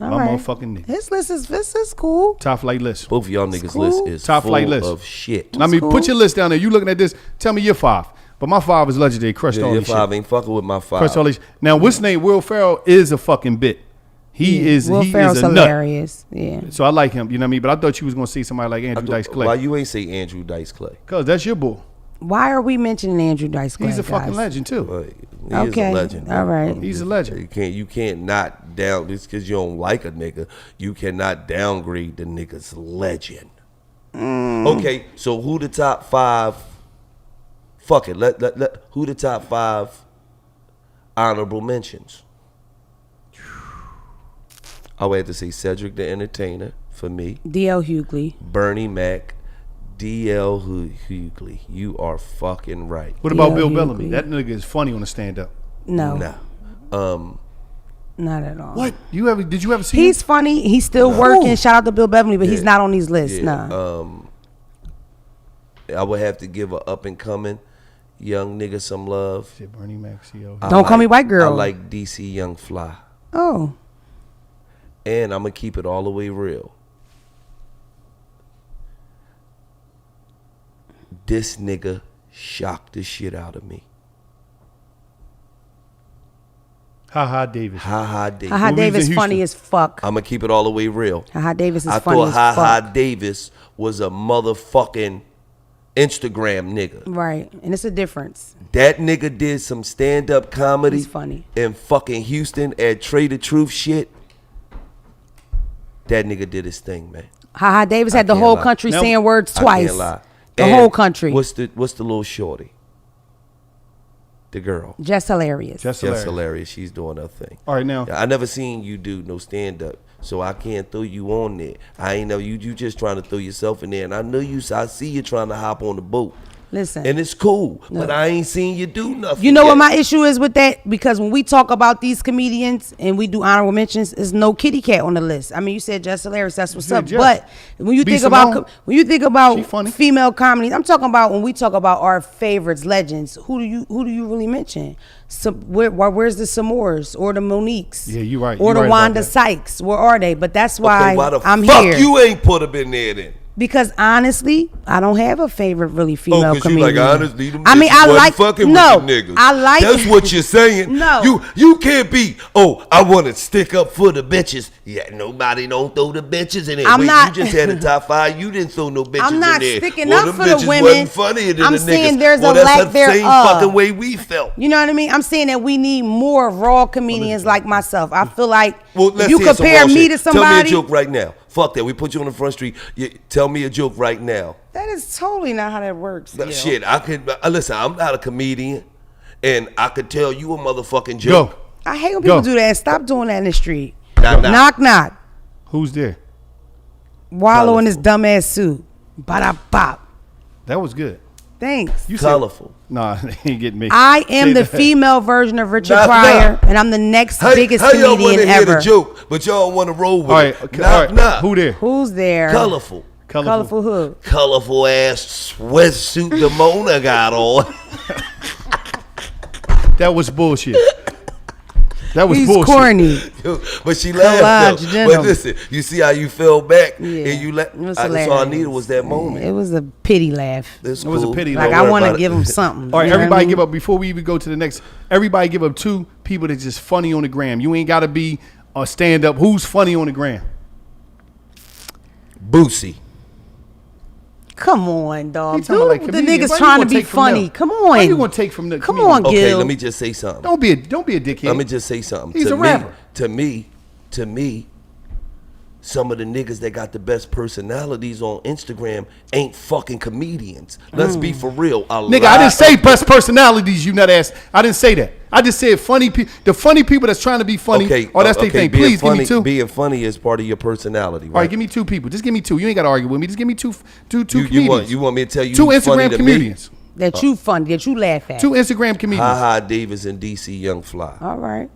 My right. motherfucking nigga. His list is cool. Top flight list. Both of y'all niggas' cool. list is Top full flight list. of shit. I mean, cool. put your list down there. You looking at this? Tell me your 5. But my 5 is legendary. Crushed all Your this 5 shit. ain't fucking with my 5. Crushed all this. Now, what's name? Will Ferrell is a fucking bit. Will He Ferrell's is a nut. hilarious. Yeah. So I like him. You know what I mean? But I thought you was gonna see somebody like Andrew Dice Clay. Why you ain't say Andrew Dice Clay? Cause that's your boy. Why are we mentioning Andrew Dice Clay? He's a fucking guys? legend too. He is Okay. a legend. All right. He's a legend. You can't not down just because you don't like a nigga. You cannot downgrade the nigga's legend. Okay, so who the top 5? Fuck it. Let who the top 5 honorable mentions? I would have to say Cedric the Entertainer for me. D.L. Hughley. Bernie Mac, D.L. Hughley. You are fucking right. What about Yeah, Bill he Bellamy? agreed. That nigga is funny on the stand up. No. Nah. Not at all. What? Did you ever see He's him? funny. He's still working. Shout out to Bill Beverly, but he's Yeah. not on these lists. Yeah, Nah. I would have to give a up and coming young nigga some love. Shit, Bernie Mac, CO. Don't call me white girl. I like DC Young Fly. Oh. And I'm going to keep it all the way real. This nigga shocked the shit out of me. Ha Davis. Ha Davis. Haha Movies Davis in funny Houston. as fuck. I'm going to keep it all the way real. Haha Davis is I funny thought as Ha fuck. Davis was a motherfucking Instagram nigga. Right. And it's a difference. That nigga did some stand-up comedy He's funny. in fucking Houston at Trade the Truth shit. That nigga did his thing, man. Haha Davis had the can't whole lie. country Now- saying words I twice. can't lie. The And whole country. What's the little shorty? The girl. Just hilarious. Just Just hilarious. hilarious. She's doing her thing. All right, now. I never seen you do no stand up, so I can't throw you on there. I ain't know you just trying to throw yourself in there, and I know you. I see you trying to hop on the boat. Listen. And it's cool, but I ain't seen you do nothing. You know yet. what my issue is with that? Because when we talk about these comedians and we do honorable mentions, there's no kitty cat on the list. I mean, you said Just Hilarious, that's what's said up. Jess. But when you B. think Simone. about She funny. female comedies, I'm talking about when we talk about our favorites, legends. Who do you really mention? Where's the Samores or the Moniques? Yeah, you right. Or You the right about Wanda that. Sykes? Where are they? But that's why, Okay, why the I'm fuck here. you ain't put them in there then? Because honestly, I don't have a favorite really female you comedian. like honestly, them I mean, bitches I wasn't like fucking no, with the niggas. I like. That's what you're saying. No. you can't be. Oh, I want to stick up for the bitches. Yeah, nobody don't throw the bitches in there. I'm Wait, not- you just had a top 5. You didn't throw no bitches I'm not in there. sticking well, up them for the bitches women. Wasn't funnier than I'm the saying niggas. there's well, a that's lack the same thereof. fucking way we felt. You know what I mean? I'm saying that we need more raw comedians like myself. I feel like Well, if let's you hear some compare raw me shit. to somebody, Tell me a joke right now. Fuck that. We put you on the front street. Tell me a joke right now. that is totally not how that works. yo. Shit, I could listen. I'm not a comedian, and I could tell you a motherfucking joke. Go. I hate when people Go. do that. Stop doing that in the street. Knock, knock. Knock knock. Who's there? Wallow in his dumbass suit. Bada bop. That was good. Thanks. You Colorful. Nah, they ain't getting me. I am Say the that. female version of Richard Knock, Pryor, knock. and I'm the next biggest how y'all want comedian to hear ever. the joke, but y'all want to roll with All right, it? okay, Knock, all right. knock. Who there? Who's there? Colorful. Colorful who? Colorful ass sweatsuit Demona got on. That was bullshit. That was He's bullshit. corny. But she laughed. Collage Though. But denim. listen, you see how you fell back Yeah. and you It was that's all I hilarious. needed was that moment. It was a pity laugh. It's It was a cool. pity Don't Like laugh. I worry want to about give it. him something. All right, You know what I everybody mean? give up before we even go to the next. Everybody give up 2 people that's just funny on the gram. You ain't got to be a stand up. Who's funny on the gram? Boosie. Come on, dog. You talking about like Dude, the comedians. niggas Why you trying to gonna be take from funny. them? Come Why on. you gonna take from the Come comedians? on, Okay, Gil. let me just say something. Don't be a dickhead. Let me just say something. He's to a rapper. To me, some of the niggas that got the best personalities on Instagram ain't fucking comedians. Let's be for real. Nigga, I didn't say best personalities, you nut ass. I didn't say that. I just said funny people. The funny people that's trying to be funny. Okay, Oh, that's their thing. being Please funny, give me 2. Being funny is part of your personality, right? All right, give me 2 people. Just give me 2. You ain't got to argue with me. Just give me two comedians. you want me to tell you 2 who's funny Instagram to comedians. That you funny, that you laugh at. 2 Instagram comedians. Ha Davis and DC Young Fly. All right.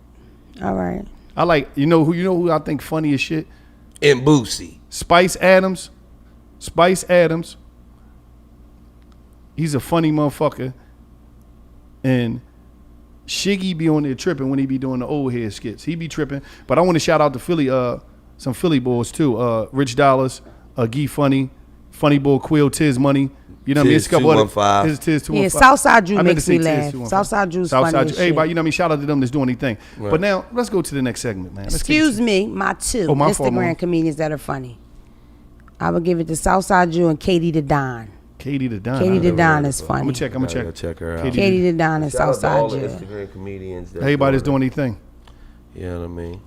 All right. I like, you know who I think funny as shit? And Boosie. Spice Adams. Spice Adams. He's a funny motherfucker. And Shiggy be on there tripping when he be doing the old head skits. He be tripping. But I want to shout out to Philly Philly boys too. Rich Dollaz, Gee Funny Boy, Quill, Tiz Money. You know what I mean? It's a couple other. Tiz 215. Yeah, Southside Drew I meant makes to me say laugh. Tiz 215. Southside Drew's funny as shit. Everybody, you know what I mean? Shout out to them that's doing their thing. Right. But now, let's go to the next segment, man. Excuse me, my two my fault, Mom. Instagram comedians that are funny. I would give it to Southside Drew and Katie the Don. Katie the Don. Katie the Don is funny. I'm gonna check. Check her out. Katie the Don and Shout out to all Southside the Drew. Instagram comedians. That's Everybody's doing their thing. You know what I mean?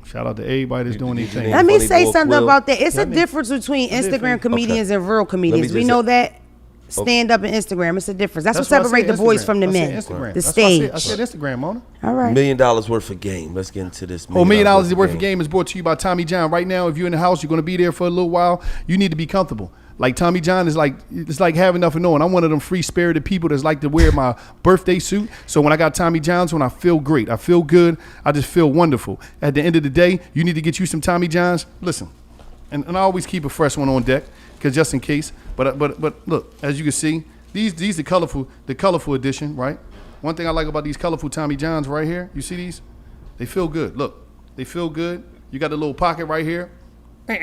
Shout out to everybody that's doing their you thing. name Let me Funny say Boy something Quill? about that. It's a Let me- difference between It's Instagram different. comedians and real comedians. We just- know that. Stand up and Instagram. It's a difference. That's what why I separates said the boys Instagram. from the I men. said Instagram. The That's why I stage. said Instagram, Mona. All right. $1 million worth of game. Let's get into this. $1 million worth of game is brought to you by Tommy John. Right now, if you're in the house, you're going to be there for a little while. You need to be comfortable. Like Tommy John is like, it's like having nothing on. I'm one of them free-spirited people that's like to wear my birthday suit. So when I got Tommy John's on, I feel great. I feel good. I just feel wonderful. At the end of the day, you need to get you some Tommy John's. Listen, and I always keep a fresh one on deck, because just in case. But look, as you can see, these the colorful edition, right? One thing I like about these colorful Tommy John's right here, you see these? They feel good. Look, they feel good. You got a little pocket right here. You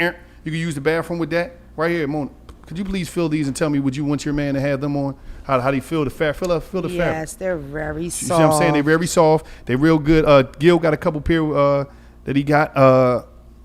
can use the bathroom with that right here. Mona, could you please fill these and tell me, would you want your man to have them on? How do you feel the fabric? Feel the fabric. Yes, they're very soft. You see what I'm saying? They're very soft. They're real good. Gil got a couple pair that he got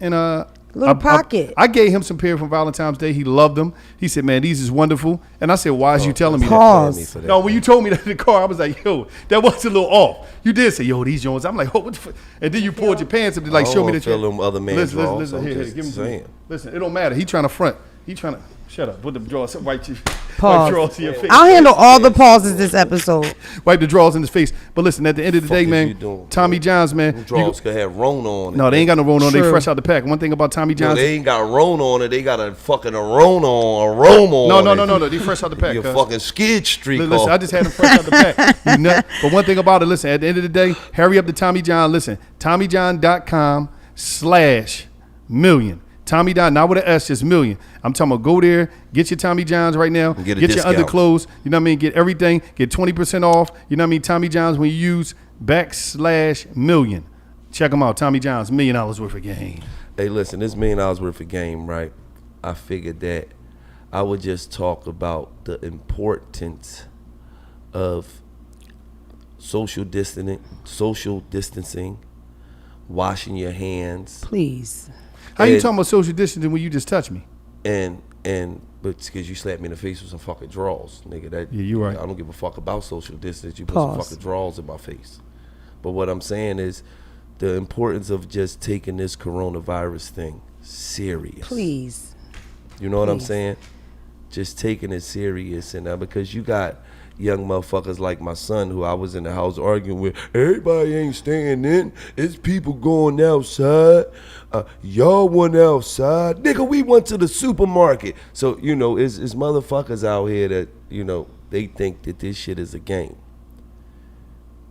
in a little pocket. I gave him some pair from Valentine's Day. He loved them. He said, "Man, these is wonderful." And I said, "Why is you telling me Pause. that?" No, when you told me that in the car, I was like, "Yo, that was a little off." You did say, "Yo, these Jones." I'm like, "Oh, what the fuck?" And then you pulled your pants up to like show me that you them other man's listen, here, give me saying. Listen, it don't matter. He trying to front. He trying to shut up. Put the drawers. Wipe your Pause. drawers in your face. I'll handle all the pauses this episode. Wipe the drawers in his face. But listen, at the end of the day, Fuck is man, you doing, Tommy John's, man. Them drawers could have Rona on it. No, they ain't got no Rona on. They True. fresh out the pack. One thing about Tommy No, John's. they ain't got Rona on it. They got a fucking Rona on, aroma on it. No. They fresh out the pack. Your cuz. fucking skid streak Listen, off. I just had them fresh out the pack. You nut. But one thing about it, listen, at the end of the day, hurry up to Tommy John. Listen, TommyJohn.com/million. Tommy John, not with an S, just million. I'm talking about go there, get your Tommy Johns right now, Get a your discount. underclothes, you know what I mean? Get everything, get 20% off, you know what I mean? Tommy Johns when you use /million. Check them out, Tommy Johns, $1 million worth of game. Hey, listen, this $1 million worth of game, right? I figured that I would just talk about the importance of social distancing, washing your hands, Please. How you And- talking about social distancing when you just touch me? but because you slapped me in the face with some fucking drawers, nigga. That Yeah, you right. I don't give a fuck about social distance. You put Pause. some fucking drawers in my face. But what I'm saying is the importance of just taking this coronavirus thing serious. Please. You know what I'm Please. saying? Just taking it serious, and because you got young motherfuckers like my son who I was in the house arguing with. Everybody ain't staying in. It's people going outside. Y'all went outside. Nigga, we went to the supermarket. So, you know, it's motherfuckers out here that, you know, they think that this shit is a game.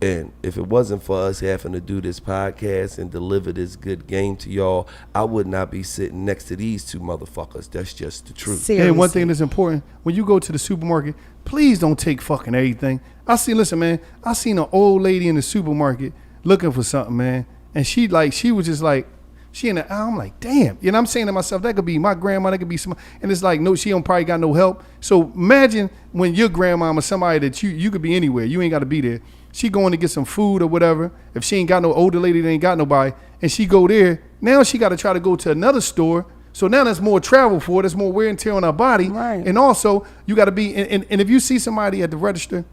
And if it wasn't for us having to do this podcast and deliver this good game to y'all, I would not be sitting next to these two motherfuckers. That's just the truth. Seriously. And one thing that's important, when you go to the supermarket, please don't take fucking everything. Listen, man, I seen an old lady in the supermarket looking for something, man. And she was just like, she in the aisle, I'm like, damn. You know, I'm saying to myself, that could be my grandma, that could be somebody. And it's like, no, she don't probably got no help. So imagine when your grandma or somebody that you could be anywhere, you ain't got to be there. She going to get some food or whatever. If she ain't got no older lady that ain't got nobody, and she go there, now she got to try to go to another store. So now that's more travel for her. That's more wear and tear on her body. Right. And also, you got to be, and if you see somebody at the register,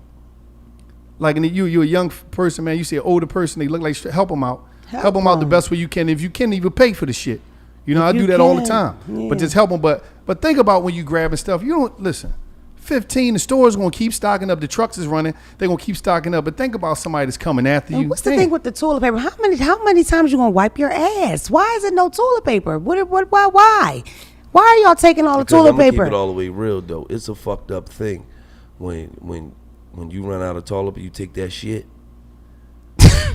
like and you're a young person, man, you see an older person, they look like, help them out. Help them out the best way you can. If you can't even pay for the shit. You know, I If do you that all the can, time. yeah. But just help them. But think about when you grabbing stuff. You don't, listen, 15, the store's going to keep stocking up. The trucks is running. They're going to keep stocking up. But think about somebody that's coming after you. And what's the Damn. thing with the toilet paper? How many times you gonna wipe your ass? Why is it no toilet paper? Why? Why are y'all taking all the Because toilet I'm gonna paper? keep it all the way real though. It's a fucked up thing when you run out of toilet paper, you take that shit,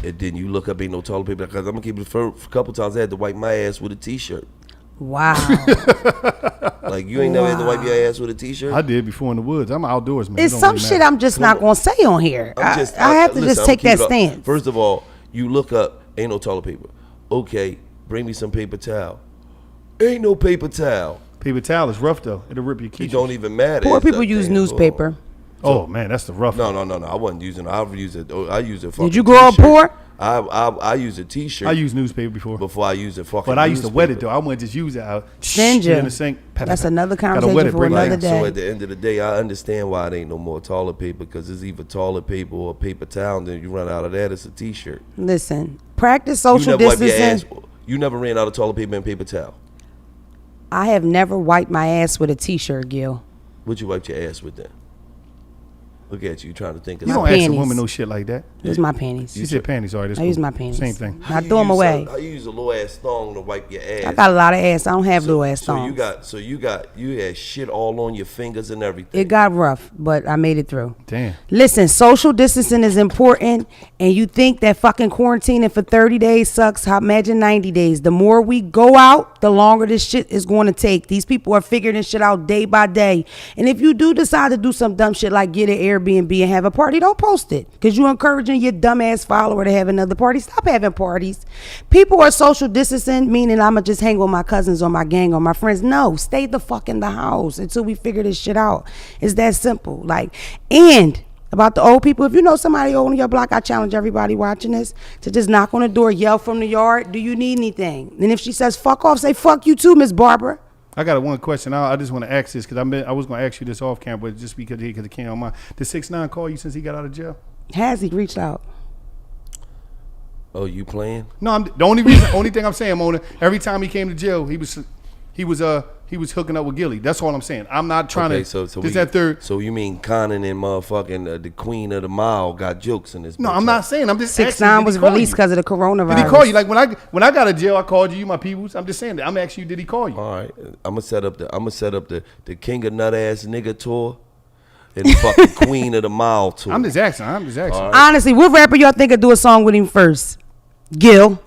and then you look up, ain't no toilet paper. Because I'm gonna keep it for a couple times. I had to wipe my ass with a t-shirt. Wow. Like you ain't never had to wipe your ass with a t-shirt. I did before in the woods. I'm outdoors, man. It's some shit I'm just not gonna say on here. I have to listen, just I'ma take keep that it up. stance. First of all, you look up, ain't no toilet paper. Okay, bring me some paper towel. Ain't no paper towel. Paper towel is rough though. It'll rip your It keychain. don't even matter. Poor It's people a use damn- newspaper. Oh man, that's the rough. No. I wasn't using. I use it. I use it. Did you grow up poor? I use a T-shirt. I used newspaper before. before I use a fucking. But I used to wet it newspaper. though. I wouldn't just use it. I would Send shit you. in the sink. That's another Gotta conversation wet it, for bring it another in. day. So at the end of the day, I understand why it ain't no more toilet paper because it's either toilet paper or paper towel. And then you run out of that, it's a T-shirt. Listen, practice You social never wipe your distancing. ass. You never ran out of toilet paper and paper towel. I have never wiped my ass with a T-shirt, Gil. What you wiped your ass with then? Look at you trying to think of You don't something. ask a panties. woman no shit like that. Use my panties. She said panties. All right, that's I use cool. my panties. Same thing. I throw them away. I use a little ass thong to wipe your ass. I got a lot of ass. I don't have little ass So thongs. you had shit all on your fingers and everything. It got rough, but I made it through. Damn. Listen, social distancing is important, and you think that fucking quarantining for 30 days sucks. Imagine 90 days. The more we go out, the longer this shit is going to take. These people are figuring this shit out day by day. And if you do decide to do some dumb shit like get an Airbnb and have a party, don't post it because you're encouraging your dumbass follower to have another party. Stop having parties. People are social distancing, meaning I'm going to just hang with my cousins or my gang or my friends. No, stay the fuck in the house until we figure this shit out. It's that simple. And about the old people, if you know somebody old on your block, I challenge everybody watching this to just knock on the door, yell from the yard, do you need anything? And if she says fuck off, say fuck you too, Miss Barbara. I got one question. I just want to ask this because I was going to ask you this off camera, but just because it came on my. Did 6ix9ine call you since he got out of jail? Has he reached out? Oh, you playing? No, the only thing I'm saying, Mona. Every time he came to jail, he was hooking up with Gilly. That's all I'm saying. I'm not trying to. That third. So you mean Conan and motherfucking the Queen of the Mile got jokes in this? No, bitch, I'm huh? not saying. I'm just 6ix9ine was released because of the coronavirus. Did he call you? Like when I got out of jail, I called you my peoples. I'm just saying that. I'm asking you, did he call you? All right, I'm gonna set up the King of Nut Ass Nigga tour and the fucking Queen of the Mile tour. I'm just asking. All right. Honestly, what rapper y'all think would do a song with him first? Gil.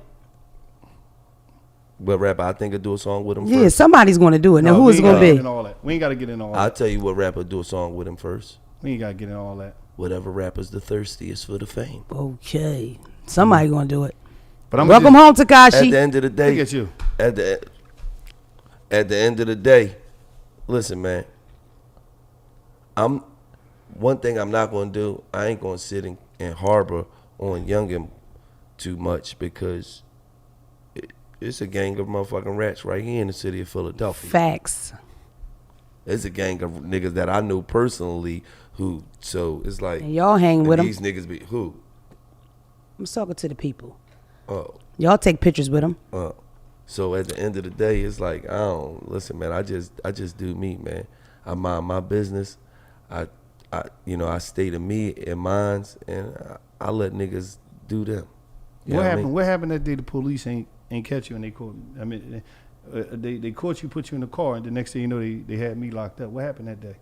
What rapper I think would do a song with him Yeah, first? somebody's going to do it. Now, No, who we is it ain't going gotta to get be? in all that. We ain't got to get in all I'll that. tell you what rapper do a song with him first. We ain't got to get in all that. Whatever rapper's the thirstiest for the fame. Okay. Somebody going to do it. But I'm Welcome home, At Takashi. the end of the day, Look at you. At the end of the day, listen, man. One thing I'm not gonna do. I ain't gonna sit and harbor on Youngin too much because it's a gang of motherfucking rats right here in the city of Philadelphia. Facts. It's a gang of niggas that I know personally who. So it's like And y'all hang with 'em. These niggas be who? I'm talking to the people. Oh. Y'all take pictures with them. So at the end of the day, it's like I don't listen, man. I just do me, man. I mind my business. I stay to me and mines, and I let niggas do them. You know What I happened? mean? What happened that day? The police ain't catch you and they caught. I mean, they caught you, put you in the car, and the next thing you know, they had me locked up. What happened that day?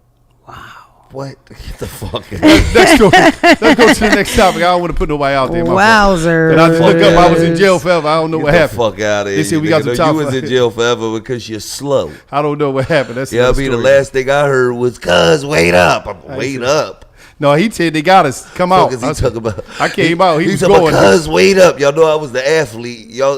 What? Get the fuck out. Let's go to the next topic. I don't want to put nobody out there. my fault. Wowzers. And I just look up. I was in Yes. jail forever. I don't know Get what the happened. fuck out of here. They said we you got nigga. some time You was for in it. jail forever because you're slow. I don't know what happened. That's Yeah, I another mean, the story. last thing I heard was, "Cuz, wait up, wait up." No, he said they got us. Come out. Fuck is he talking about? I came out. He was talking going. about, "Cuz, wait up." Y'all know I was the athlete. Y'all,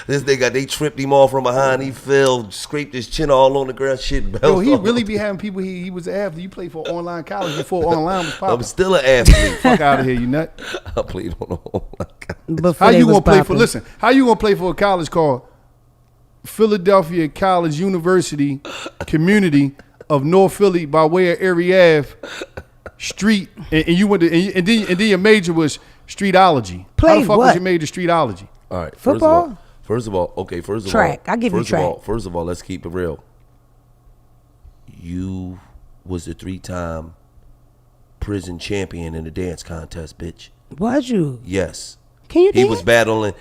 this nigga, they tripped him off from behind. He fell, scraped his chin all on the ground. Shit, Yo, bounced he off. really be having people. He was after. You played for online college before online was I'm popping. still an athlete. Fuck out of here, you nut. I played on the whole. Before How they you was gonna play for? popping. Listen, how you gonna play for a college called Philadelphia College University Community of North Philly by way of Erie Ave Street, and you went to, and then your major was streetology. How Played the fuck what? was your major streetology? All right. Football? First of all, okay. Track. I give you track. First of all, let's keep it real. You was the 3-time prison champion in the dance contest, bitch. Was you? Yes. Can you He dance? was battling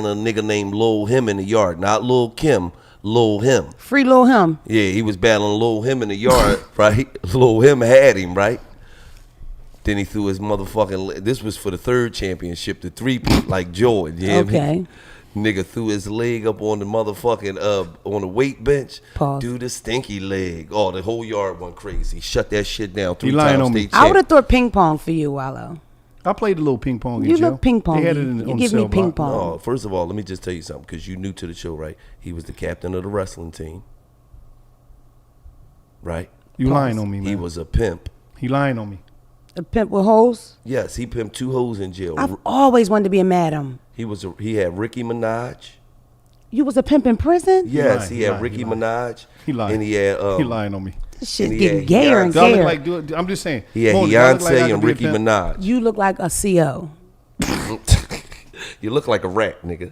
a nigga named Lil Him in the yard, not Lil Kim, Lil Him. Free Lil Him. Yeah, he was battling Lil Him in the yard, right? Lil Him had him, right? Then he threw his motherfucking. This was for the 3rd championship, the 3-peat, like Jordan. You hear me? Okay. Nigga threw his leg up on the motherfucking on the weight bench. Pause. Do the stinky leg. Oh, the whole yard went crazy. Shut that shit down. You lying 3-time on me. state I would champ. have thought ping pong for you, Wallow. I played a little ping pong in You jail. look ping pong. They had it in, You on give the me cell ping block. pong. No, first of all, let me just tell you something because you're new to the show, right? He was the captain of the wrestling team, right? You lying on me, man. He was a pimp. He lying on me. A pimp with hoes. Yes, he pimped 2 hoes in jail. I've always wanted to be a madam. He had Ricky Minaj. You was a pimp in prison? Yes, lying, he he had lying, Ricky he lying. Minaj. He lying. And he had He lying on me. This shit And he getting had gayer and Do I look gayer. like? I'm just saying. he had Mona, do I look Beyonce like I could and be a Ricky pimp? Minaj. You look like a CO. You look like a rat, nigga.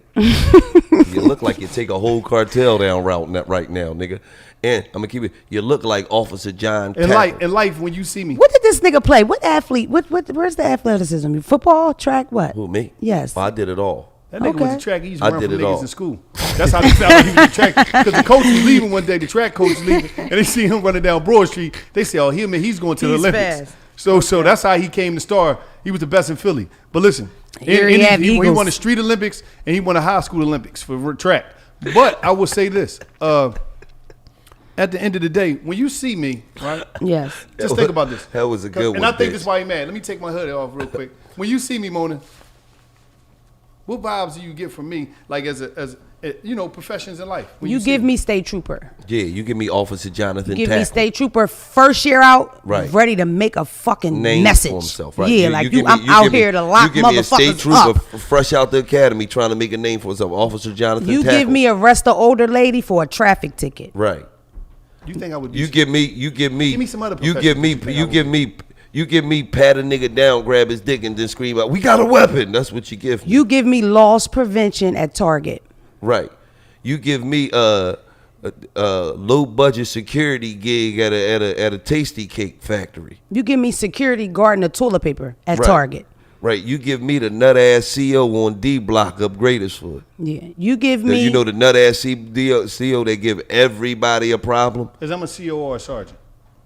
You look like you take a whole cartel down right now, nigga. And I'm gonna keep it. You look like Officer John. In Tapper. life, when you see me, What did this nigga play? What athlete? Where's the athleticism? Football, track, what? Who, me? Yes. Well, I did it all. that nigga was Okay. a track. He used to I run did from it niggas all. in school. That's how they found out he was a track. Because the coach was leaving one day. The track coach was leaving, and they see him running down Broad Street. They say, "Oh, he's going to the He's Olympics." fast. So that's how he came to star. He was the best in Philly. But listen, Here you have he Eagles. won the street Olympics and he won the high school Olympics for track. But I will say this: at the end of the day, when you see me, right? Yes. Just think about this. That was a good one. And I think bitch. this is why he mad. Let me take my hood off real quick. When you see me, Mona, what vibes do you get from me? Like as professions in life. When You see give me state trooper. Yeah, you give me Officer Jonathan. Give me Tackle. state trooper first year out, Right. ready to make a fucking Name message. for himself, right? Yeah, I'm out here to lock you give me a state motherfuckers trooper up. fresh out the academy trying to make a name for himself. Officer Jonathan. You Tackle. give me arrest an older lady for a traffic ticket. right. You think I would? You give me. Give me some other You give me. professions You give me. You give me pat a nigga down, grab his dick, and then scream out, "We got a weapon!" That's what you give me. You give me loss prevention at Target. Right. You give me a low budget security gig at a tasty cake factory. You give me security guarding the toilet paper at Right. Target. Right. You give me the nut ass CO on D Block upgraders for it. Yeah. You give 'Cause me. you know the nut ass CO they give everybody a problem. Is I'm a CO or a sergeant?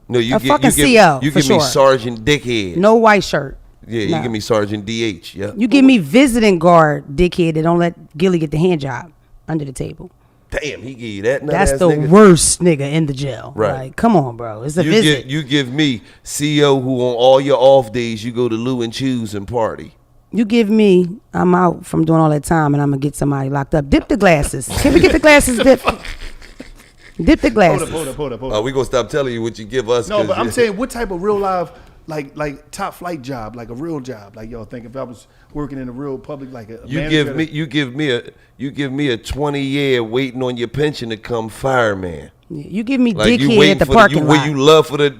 No, you A give fucking you give, CO, you for give me sure. Sergeant Dickhead. no white shirt. Yeah, No. you give me Sergeant DH. Yeah. You give me visiting guard, dickhead, that don't let Gilly get the hand job under the table. Damn, he give you that nut That's ass the nigga. worst nigga in the jail. Right. Like, come on, bro. It's a You visit. you give me CO who on all your off days you go to Lou and Choose and party. You give me, I'm out from doing all that time and I'm going to get somebody locked up. Dip the glasses. Can we get the glasses dipped? Dip the glasses. Hold up. We gonna stop telling you what you give us. No, 'cause but I'm you- saying what type of real life, like top flight job, like a real job, like y'all think if I was working in a real public, like a you manager give me a 20-year waiting on your pension to come fireman. You give me Like you dickhead waiting at the for parking you, lot. where you love for that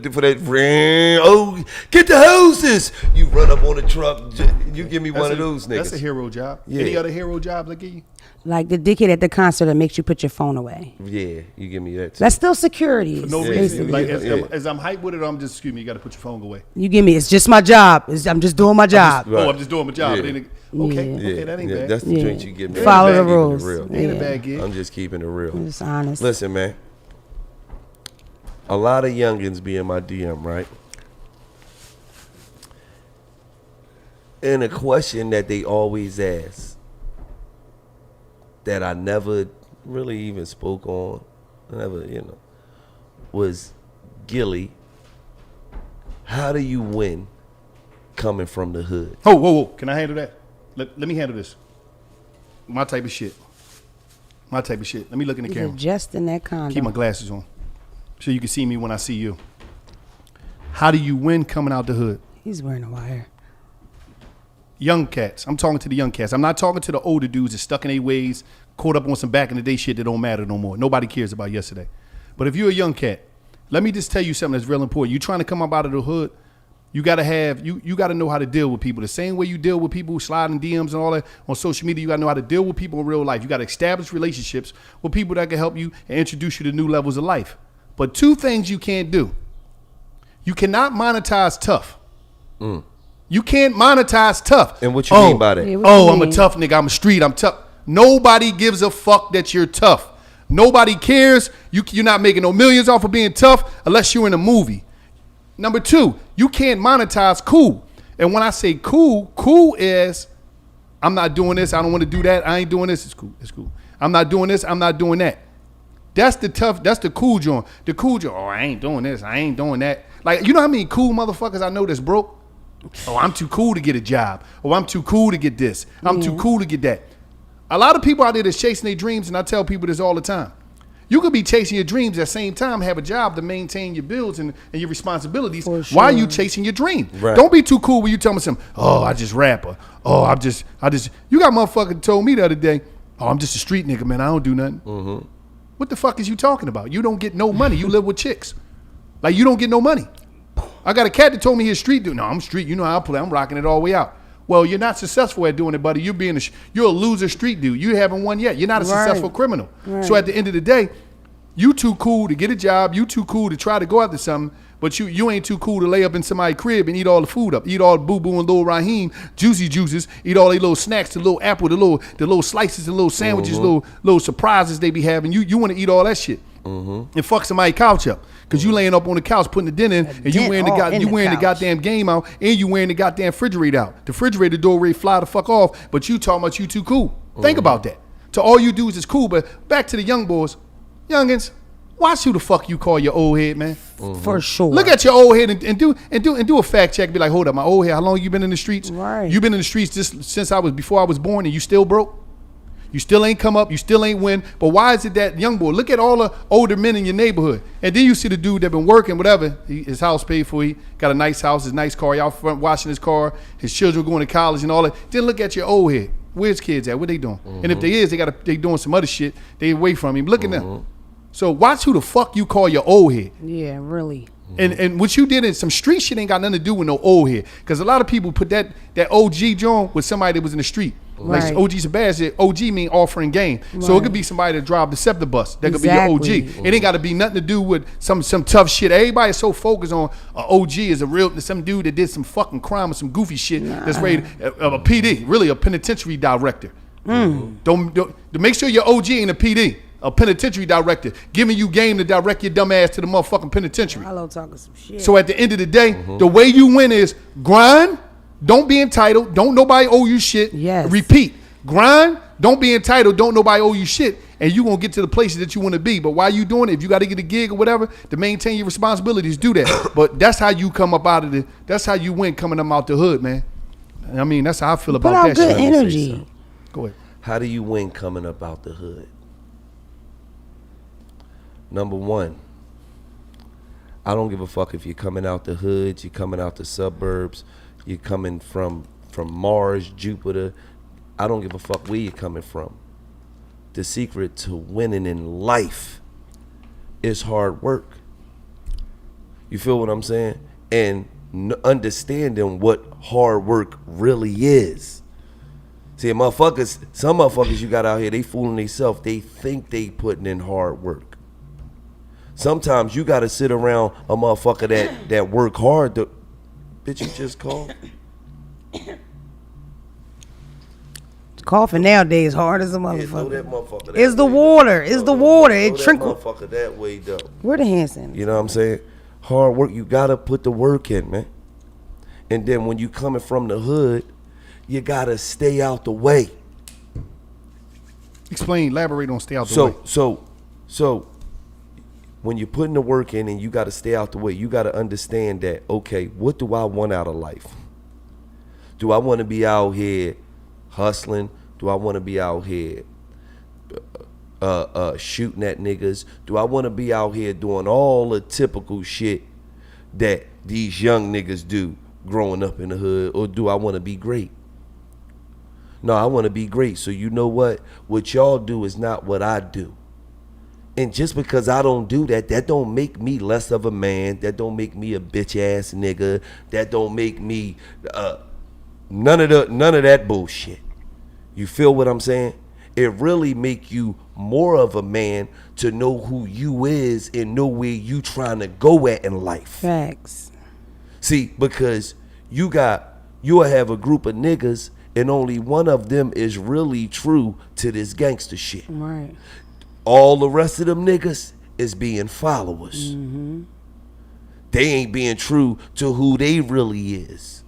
oh get the hoses. You run up on the truck. You give me one of those niggas. That's a hero job. Yeah. Any other hero jobs I give you? Like the dickhead at the concert that makes you put your phone away. Yeah, you give me that. Too. That's still security. For no Yeah, reason. yeah, Like yeah. as I'm hyped with it, I'm just excuse me. You got to put your phone away. You give me, it's just my job. I'm just doing my job. Right. Oh, I'm just doing my job. Yeah. But then okay, Yeah. okay, that ain't bad. That's the Yeah. drink you give me. Follow the I'm keeping it rules. real. Ain't a Yeah. bad gig. I'm just keeping it real. It's honest. Listen, man. A lot of youngins be in my DM, right? And a question that they always ask that I never really even spoke on, was Gilly, how do you win coming from the hood? Whoa. Can I handle that? Let me handle this. My type of shit. Let me look in the He's camera. adjusting that condom. Keep my glasses on so you can see me when I see you. How do you win coming out the hood? He's wearing a wire. Young cats. I'm talking to the young cats. I'm not talking to the older dudes that stuck in their ways, caught up on some back in the day shit that don't matter no more. Nobody cares about yesterday. But if you're a young cat, let me just tell you something that's real important. You trying to come up out of the hood, you gotta have you gotta know how to deal with people. The same way you deal with people who slide in DMs and all that on social media, you gotta know how to deal with people in real life. You gotta establish relationships with people that can help you and introduce you to new levels of life. But two things you can't do. You cannot monetize tough. You can't monetize tough. And what you mean by that? Yeah, what you Oh, I'm a mean? tough nigga. I'm a street. I'm tough. Nobody gives a fuck that you're tough. Nobody cares. You're not making no millions off of being tough unless you're in a movie. Number two, you can't monetize cool. And when I say cool, cool is I'm not doing this. I don't want to do that. I ain't doing this. It's cool. It's cool. I'm not doing this. I'm not doing that. That's the tough. That's the cool joint. The cool joint. Oh, I ain't doing this. I ain't doing that. Like, you know how many cool motherfuckers I know that's broke? Oh, I'm too cool to get a job. Oh, I'm too cool to get this. I'm too cool to get that. A lot of people out there that's chasing their dreams, and I tell people this all the time. You could be chasing your dreams at the same time, have a job to maintain your bills and your responsibilities. For Why are sure. you chasing your dream? Right. Don't be too cool when you tell me something. Oh, I just rap. Or, oh, I just. You got motherfucker told me the other day, oh, I'm just a street nigga, man. I don't do nothing. Mm-hmm. What the fuck is you talking about? You don't get no money. You live with chicks. Like, you don't get no money. I got a cat that told me he's street dude. No, I'm street. You know how I play. I'm rocking it all the way out. Well, you're not successful at doing it, buddy. You're a loser street dude. You haven't won yet. You're not a successful criminal. Right. So at the end of the day, you too cool to get a job. You too cool to try to go after something, but you ain't too cool to lay up in somebody's crib and eat all the food up. Eat all the boo-boo and Lil Raheem juicy juices. Eat all their little snacks, the little apple, the little slices and little sandwiches, little surprises they be having. You want to eat all that shit. And fuck somebody's couch up. Cause you laying up on the couch putting the dinner in, and you wearing the goddamn game out, and you wearing the goddamn refrigerator out. The refrigerator door ready to fly the fuck off, but you talking about you too cool. Think about that. To all you dudes is cool, but back to the young boys, youngins, watch who the fuck you call your old head, man. For sure. Look at your old head and do a fact check. Be like, hold up, my old head. How long you been in the streets? Right. You been in the streets since before I was born, and you still broke. You still ain't come up. You still ain't win. But why is it that young boy? Look at all the older men in your neighborhood, and then you see the dude that been working, whatever. His house paid for. He got a nice house, his nice car. Y'all front washing his car. His children going to college and all that. Then look at your old head. Where's kids at? What they doing? And if they doing some other shit. They away from him. Look at them. So watch who the fuck you call your old head. Yeah, really. And what you did in some street shit ain't got nothing to do with no old head. Because a lot of people put that OG joint with somebody that was in the street. Right. Like OG's a bad shit. OG mean offering game. So it Right. could be somebody that drive the SEPTA bus. That could be Exactly. your OG. It ain't got to be nothing to do with some tough shit. Everybody's so focused on OG is some dude that did some fucking crime or some goofy shit that's ready of a PD, really a penitentiary director. Don't to make sure your OG ain't a PD. A penitentiary director giving you game to direct your dumb ass to the motherfucking penitentiary. Hello, talking some shit. So at the end of the day, the way you win is grind. Don't be entitled. Don't nobody owe you shit. Yes. Repeat. Grind. Don't be entitled. Don't nobody owe you shit. And you gonna get to the places that you want to be. But while you doing it, if you got to get a gig or whatever to maintain your responsibilities, do that. But that's how you come up out of the. That's how you win coming up out the hood, man. I mean, that's how I feel Put about out that good shit. energy. Go ahead. How do you win coming up out the hood? Number one, I don't give a fuck if you're coming out the hood, you're coming out the suburbs, you're coming from Mars, Jupiter. I don't give a fuck where you're coming from. The secret to winning in life is hard work. You feel what I'm saying? And understanding what hard work really is. See, some motherfuckers you got out here, they fooling themselves. They think they putting in hard work. Sometimes you gotta sit around a motherfucker that work hard. Bitch, you just called? Coughing nowadays hard as a Yeah, throw motherfucker. that motherfucker that It's the way, water. though. It's the water. It Throw that trickle. motherfucker that way, though. Where the Hanson? You know what I'm saying? Hard work, you gotta put the work in, man. And then when you coming from the hood, you gotta stay out the way. Explain. Elaborate on stay out the way. So when you're putting the work in and you got to stay out the way, you got to understand that, okay, what do I want out of life? Do I want to be out here hustling? Do I want to be out here shooting at niggas? Do I want to be out here doing all the typical shit that these young niggas do growing up in the hood? Or do I want to be great? No, I want to be great. So you know what? What y'all do is not what I do. And just because I don't do that, that don't make me less of a man. That don't make me a bitch ass nigga. That don't make me none of that bullshit. You feel what I'm saying? It really make you more of a man to know who you is and know where you trying to go at in life. Facts. See, because you'll have a group of niggas and only one of them is really true to this gangster shit. Right. All the rest of them niggas is being followers. They ain't being true to who they really is.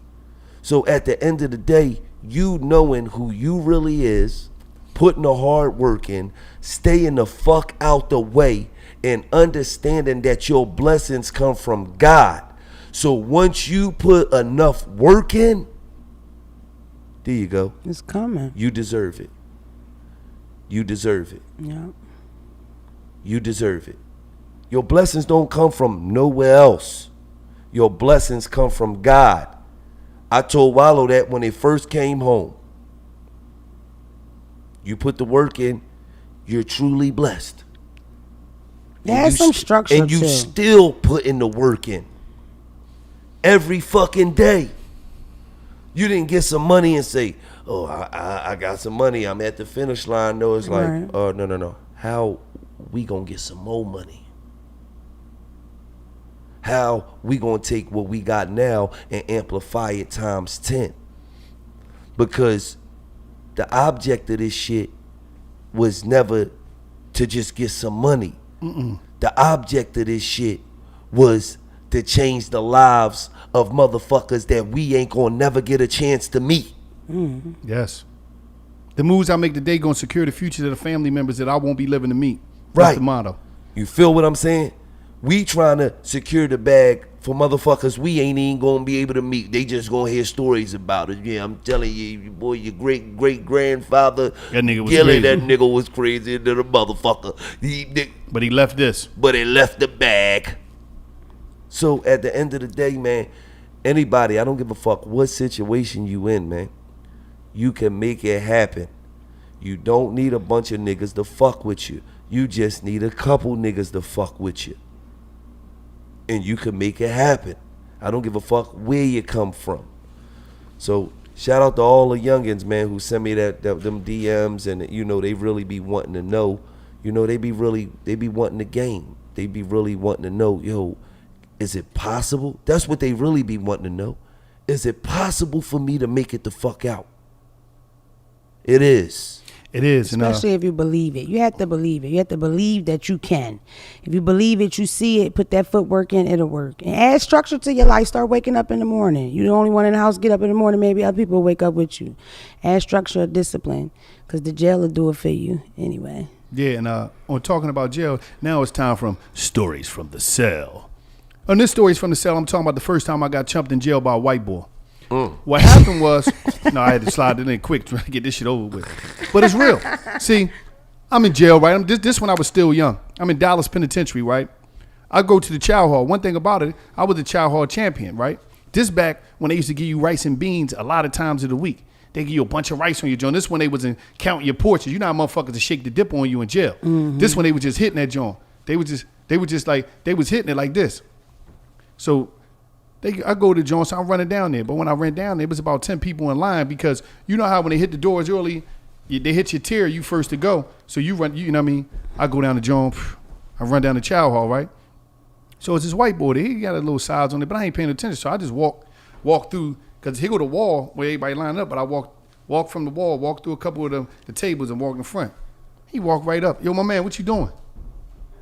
So at the end of the day, you knowing who you really is, putting the hard work in, staying the fuck out the way, and understanding that your blessings come from God. So once you put enough work in, there you go. It's coming. You deserve it. You deserve it. Yeah. You deserve it. Your blessings don't come from nowhere else. Your blessings come from God. I told Wallow that when they first came home. You put the work in, you're truly blessed. There's some structure and you too. still putting the work in. Every fucking day. You didn't get some money and say, oh, I got some money. I'm at the finish line. No, it's like, Right. oh, no. How we gonna get some more money? How we gonna take what we got now and amplify it times 10? Because the object of this shit was never to just get some money. The object of this shit was to change the lives of motherfuckers that we ain't gonna never get a chance to meet. Yes. The moves I make today gonna secure the futures of the family members that I won't be living to meet. That's Right. the motto. You feel what I'm saying? We trying to secure the bag for motherfuckers we ain't even gonna be able to meet. They just gonna hear stories about it. Yeah, I'm telling you, boy, your great-great-grandfather, That nigga was Gilly, crazy. that nigga was crazy than a motherfucker. But he left this. But he left the bag. So at the end of the day, man, anybody, I don't give a fuck what situation you in, man. You can make it happen. You don't need a bunch of niggas to fuck with you. You just need a couple niggas to fuck with you. And you can make it happen. I don't give a fuck where you come from. So shout out to all the youngins, man, who send me them DMs, and you know they really be wanting to know. You know they be wanting the game. They be really wanting to know, yo, is it possible? That's what they really be wanting to know. Is it possible for me to make it the fuck out? It is. It is. Especially if you believe it. You have to believe it. You have to believe that you can. If you believe it, you see it, put that footwork in, it'll work. And add structure to your life. Start waking up in the morning. You're the only one in the house. Get up in the morning. Maybe other people will wake up with you. Add structure, discipline, because the jail will do it for you anyway. Yeah, and on talking about jail, now it's time for stories from the cell. On this stories from the cell, I'm talking about the first time I got chumped in jail by a white boy. What happened was, no, I had to slide it in quick trying to get this shit over with. But it's real. See, I'm in jail, right? This when I was still young. I'm in Dollaz Penitentiary, right? I go to the chow hall. One thing about it, I was the chow hall champion, right? This back when they used to give you rice and beans a lot of times of the week. They give you a bunch of rice on your joint. This when they wasn't counting your portions. You know how motherfuckers to shake the dip on you in jail. This when they was just hitting that joint. They was hitting it like this. So I go to Jones, so I'm running down there. But when I ran down there, it was about 10 people in line because you know how when they hit the doors early, they hit your tier, you first to go. So you run, you know what I mean? I go down to Jones, I run down to chow hall, right? So it's this white boy there. He got a little size on it, but I ain't paying attention. So I just walk through, because he go to the wall where everybody lined up, but I walk from the wall, walk through a couple of the tables and walk in front. He walked right up. Yo, my man, what you doing?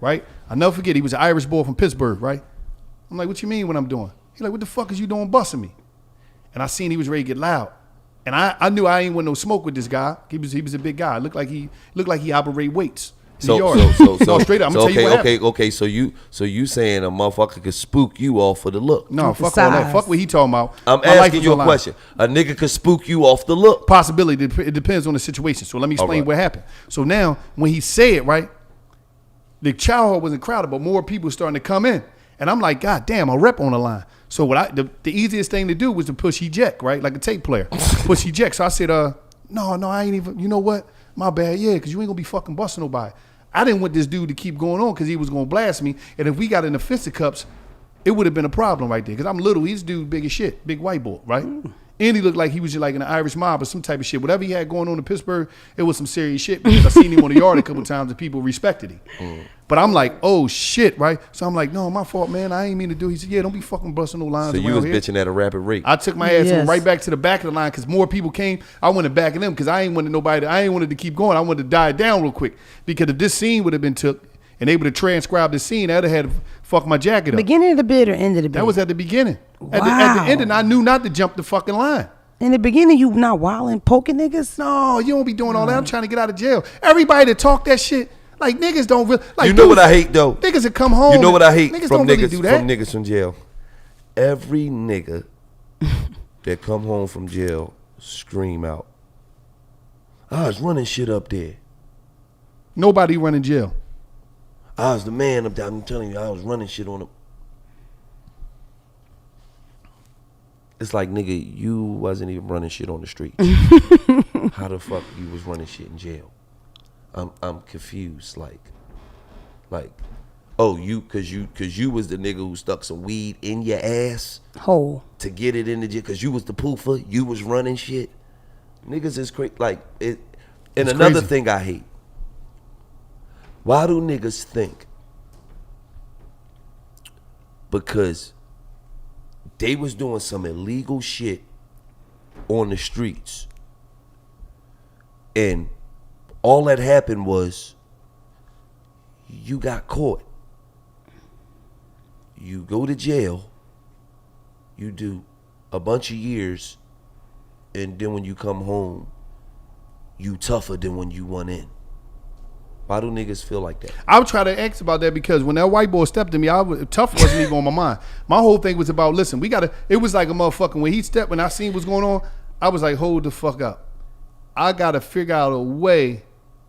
Right? I'll never forget, he was an Irish boy from Pittsburgh, right? I'm like, what you mean what I'm doing? He like, what the fuck is you doing busting me? And I seen he was ready to get loud. And I knew I ain't want no smoke with this guy. He was a big guy. Looked like he operate weights in the yard. No, straight up. I'm gonna tell you what happened. Okay. So you saying a motherfucker could spook you off for the look? No, fuck all that. Fuck what he talking about. I'm My life asking was you a online. question. A nigga could spook you off the look. Possibility. It depends on the situation. So let me explain right. what happened. So now when he said, right, the chow hall wasn't crowded, but more people starting to come in. And I'm like, God damn, a rep on the line. So the easiest thing to do was to push eject, right? Like a tape player. Push eject. So I said, no, I ain't even, you know what? My bad, yeah, because you ain't gonna be fucking busting nobody. I didn't want this dude to keep going on because he was gonna blast me. And if we got into fisticuffs, it would have been a problem right there. Because I'm little, he's dude big as shit, big white boy, right? And he looked like he was just like in an Irish mob or some type of shit. Whatever he had going on in Pittsburgh, it was some serious shit. Because I seen him on the yard a couple times and people respected him. But I'm like, oh shit, right? So I'm like, no, my fault, man. I ain't mean to do. He said, yeah, don't be fucking busting no lines So you around was here. bitching at a rapid rate. I took my ass Yes. right back to the back of the line because more people came. I went to back of them because I ain't wanted to keep going. I wanted to die down real quick because if this scene would have been took and they would have transcribed the scene, I'd have had to fuck my jacket up. Beginning of the bid or end of the bid? That was at the beginning. At the Wow. end, and I knew not to jump the fucking line. In the beginning, you not wilding, poking niggas? No, you don't be doing all that. I'm trying to get out of jail. Everybody that talk that shit, like niggas don't really. Like, You know what I hate though? Niggas that come home. You know what I hate niggas from don't really niggas do that. from niggas from jail? every nigga that come home from jail scream out, I was running shit up there. Nobody running jail. I was the man up there. I'm telling you, I was running shit on him. It's like, nigga, you wasn't even running shit on the streets. How the fuck you was running shit in jail? I'm confused. Like, oh, cause you was the nigga who stuck some weed in your ass Hole. to get it in the jail. Cause you was the poofer. You was running shit. Niggas is crazy. Like it. And It's another crazy. thing I hate. Why do niggas think? Because they was doing some illegal shit on the streets. And all that happened was you got caught. You go to jail. You do a bunch of years. And then when you come home, you tougher than when you went in. Why do niggas feel like that? I would try to ask about that because when that white boy stepped to me, tough wasn't even on my mind. My whole thing was about, listen, it was like a motherfucking, when I seen what's going on, I was like, hold the fuck up. I got to figure out a way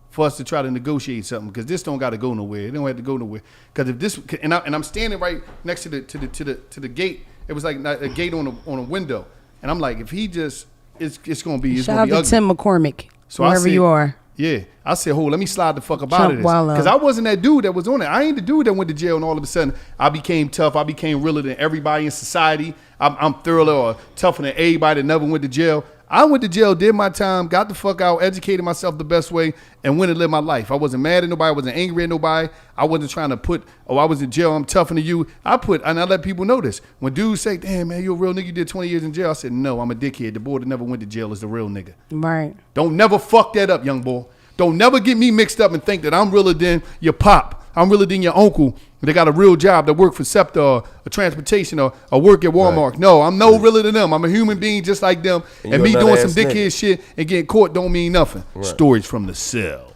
for us to try to negotiate something because this don't got to go nowhere. It don't have to go nowhere. Because if this, and I'm standing right next to the gate. It was like a gate on a window. And I'm like, if he just, it's going to be, Shout out to ugly. Tim McCormick, So I wherever said- you are. Yeah, I said, hold, let me slide the fuck up out of this. Wallow. Because I wasn't that dude that was on it. I ain't the dude that went to jail and all of a sudden I became tough. I became realer than everybody in society. I'm thorough or tougher than everybody that never went to jail. I went to jail, did my time, got the fuck out, educated myself the best way, and went and lived my life. I wasn't mad at nobody. I wasn't angry at nobody. I wasn't trying to put, I was in jail, I'm tougher than you. And I let people know this. When dudes say, damn, man, you a real nigga, you did 20 years in jail. I said, no, I'm a dickhead. The boy that never went to jail is the real nigga. Right. Don't never fuck that up, young boy. Don't never get me mixed up and think that I'm realer than your pop. I'm realer than your uncle. They got a real job that work for SEPTA or transportation or work at Walmart. Right. No, I'm no realer than them. I'm a human being just like them. And And you're me a doing some nut-ass dickhead nigga. shit and getting caught don't mean nothing. Right. Stories from the cell.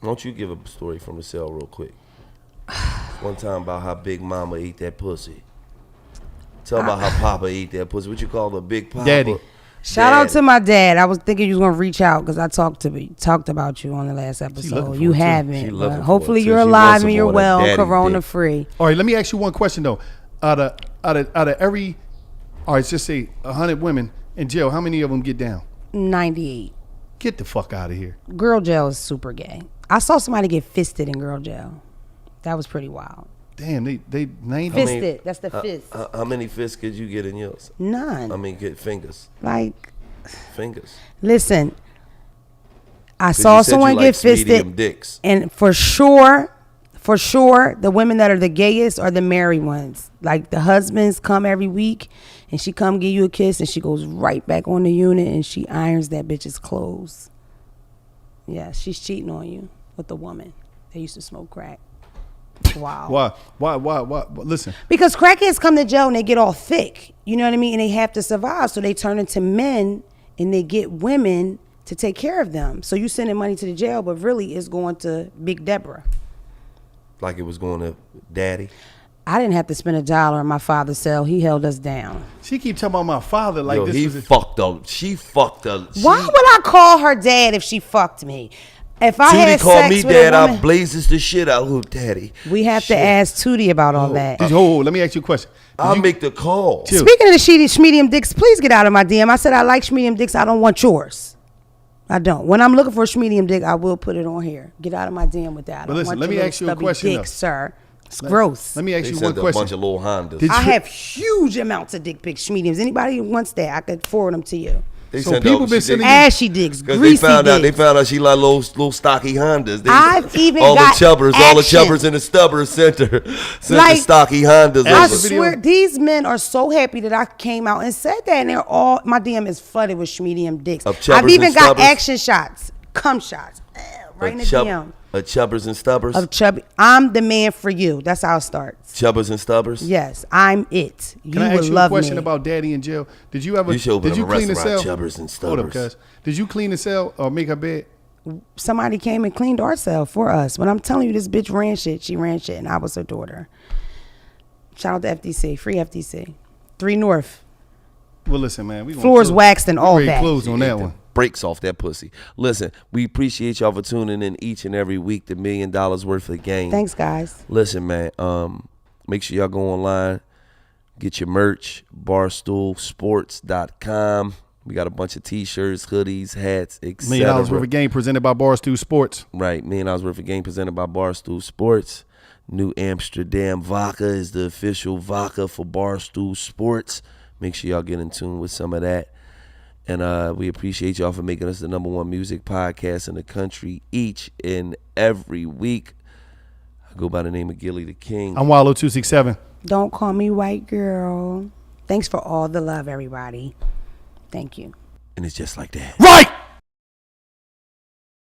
Why don't you give a story from the cell real quick? One time about how Big Mama ate that pussy. Tell about how Papa ate that pussy. What you call the Big Papa? Daddy. Shout out Daddy. to my dad. I was thinking you was gonna reach out because I talked about you on the last looking episode. for You it, too. She haven't. looking But for hopefully it, too. you're She wants alive some and you're more of that well, daddy corona dick. free. All right, let me ask you one question though. Out of every, all right, let's just say 100 women in jail, how many of them get down? 98. Get the fuck out of here. Girl jail is super gay. I saw somebody get fisted in girl jail. That was pretty wild. Damn, they 90. Fisted. That's the fist. How many fists could you get in yours? None. I mean, get fingers. Like, Fingers. listen. I 'Cause saw you said you someone like get fisted. medium dicks. And for sure, the women that are the gayest are the married ones. Like the husbands come every week and she come give you a kiss and she goes right back on the unit and she irons that bitch's clothes. Yeah, she's cheating on you with the woman. They used to smoke crack. Wow. Why? Listen, Because crackheads come to jail and they get all thick. You know what I mean? And they have to survive. So they turn into men and they get women to take care of them. So you sending money to the jail, but really it's going to Big Deborah. Like it was going to Daddy. I didn't have to spend $1 in my father's cell. He held us down. she keep talking about my father like Yo, this he was fucked up. She fucked up. Why would I call her dad if she fucked me? If I Tootie had called sex me with dad. a I woman, blazes the shit out of Daddy. we have Shit. to ask Tootie about all that. let me ask you a question. I'll make the call. Chill. Speaking of the schmedium dicks, please get out of my DM. I said I like schmedium dicks. I don't want yours. I don't. When I'm looking for a schmedium dick, I will put it on here. Get out of my DM with that. I But don't listen, want let your me little ask you a stubby question, dick, though. sir. It's gross. Let me ask They you sent one a question. bunch of little Hondas. Did I you- have huge amounts of dick pics, schmediums. Anybody who wants that, I could forward them to you. They So sent people out- been she- sending they- you- Ashy dicks, Cause greasy they dicks. found out she like little stocky Hondas. I've even all got the chubbers, all the action. chubbers and the stubbers sent her Like, the stocky Hondas. I over. swear, these men are so happy that I came out and said that, and they're all, my DM is flooded with schmedium dicks. Of I've chubbers even and got stubbers? action shots, cum shots, right in the DM. Chubbers and stubbers. Of chubby, I'm the man for you. That's how it starts. Chubbers and stubbers. Yes, I'm it. You Can I would ask you a love question me. about daddy in jail? Did you ever? You should open did you up a clean the restaurant, cell? Chubbers and Hold up, Stubbers. cuz. Did you clean the cell or make her bed? Somebody came and cleaned our cell for us. When I'm telling you, this bitch ran shit. She ran shit, and I was her daughter. Shout out to FTC, free FTC. 3 North. Well, listen, man. We gonna Floors close. waxed and We all ready to that. close on that one. Breaks off that pussy. Listen, we appreciate y'all for tuning in each and every week to $1 Million Worth of Game. Thanks, guys. Listen, man, make sure y'all go online, get your merch, barstoolsports.com. We got a bunch of t-shirts, hoodies, hats, etc. $1 Million Worth of Game presented by Barstool Sports. Right, $1 Million Worth of Game presented by Barstool Sports. New Amsterdam Vodka is the official vodka for Barstool Sports. Make sure y'all get in tune with some of that. And we appreciate y'all for making us the #1 music podcast in the country each and every week. I go by the name of Gilly the King. I'm Wallow267. Don't call me white girl. Thanks for all the love, everybody. Thank you. And it's just like that. Right!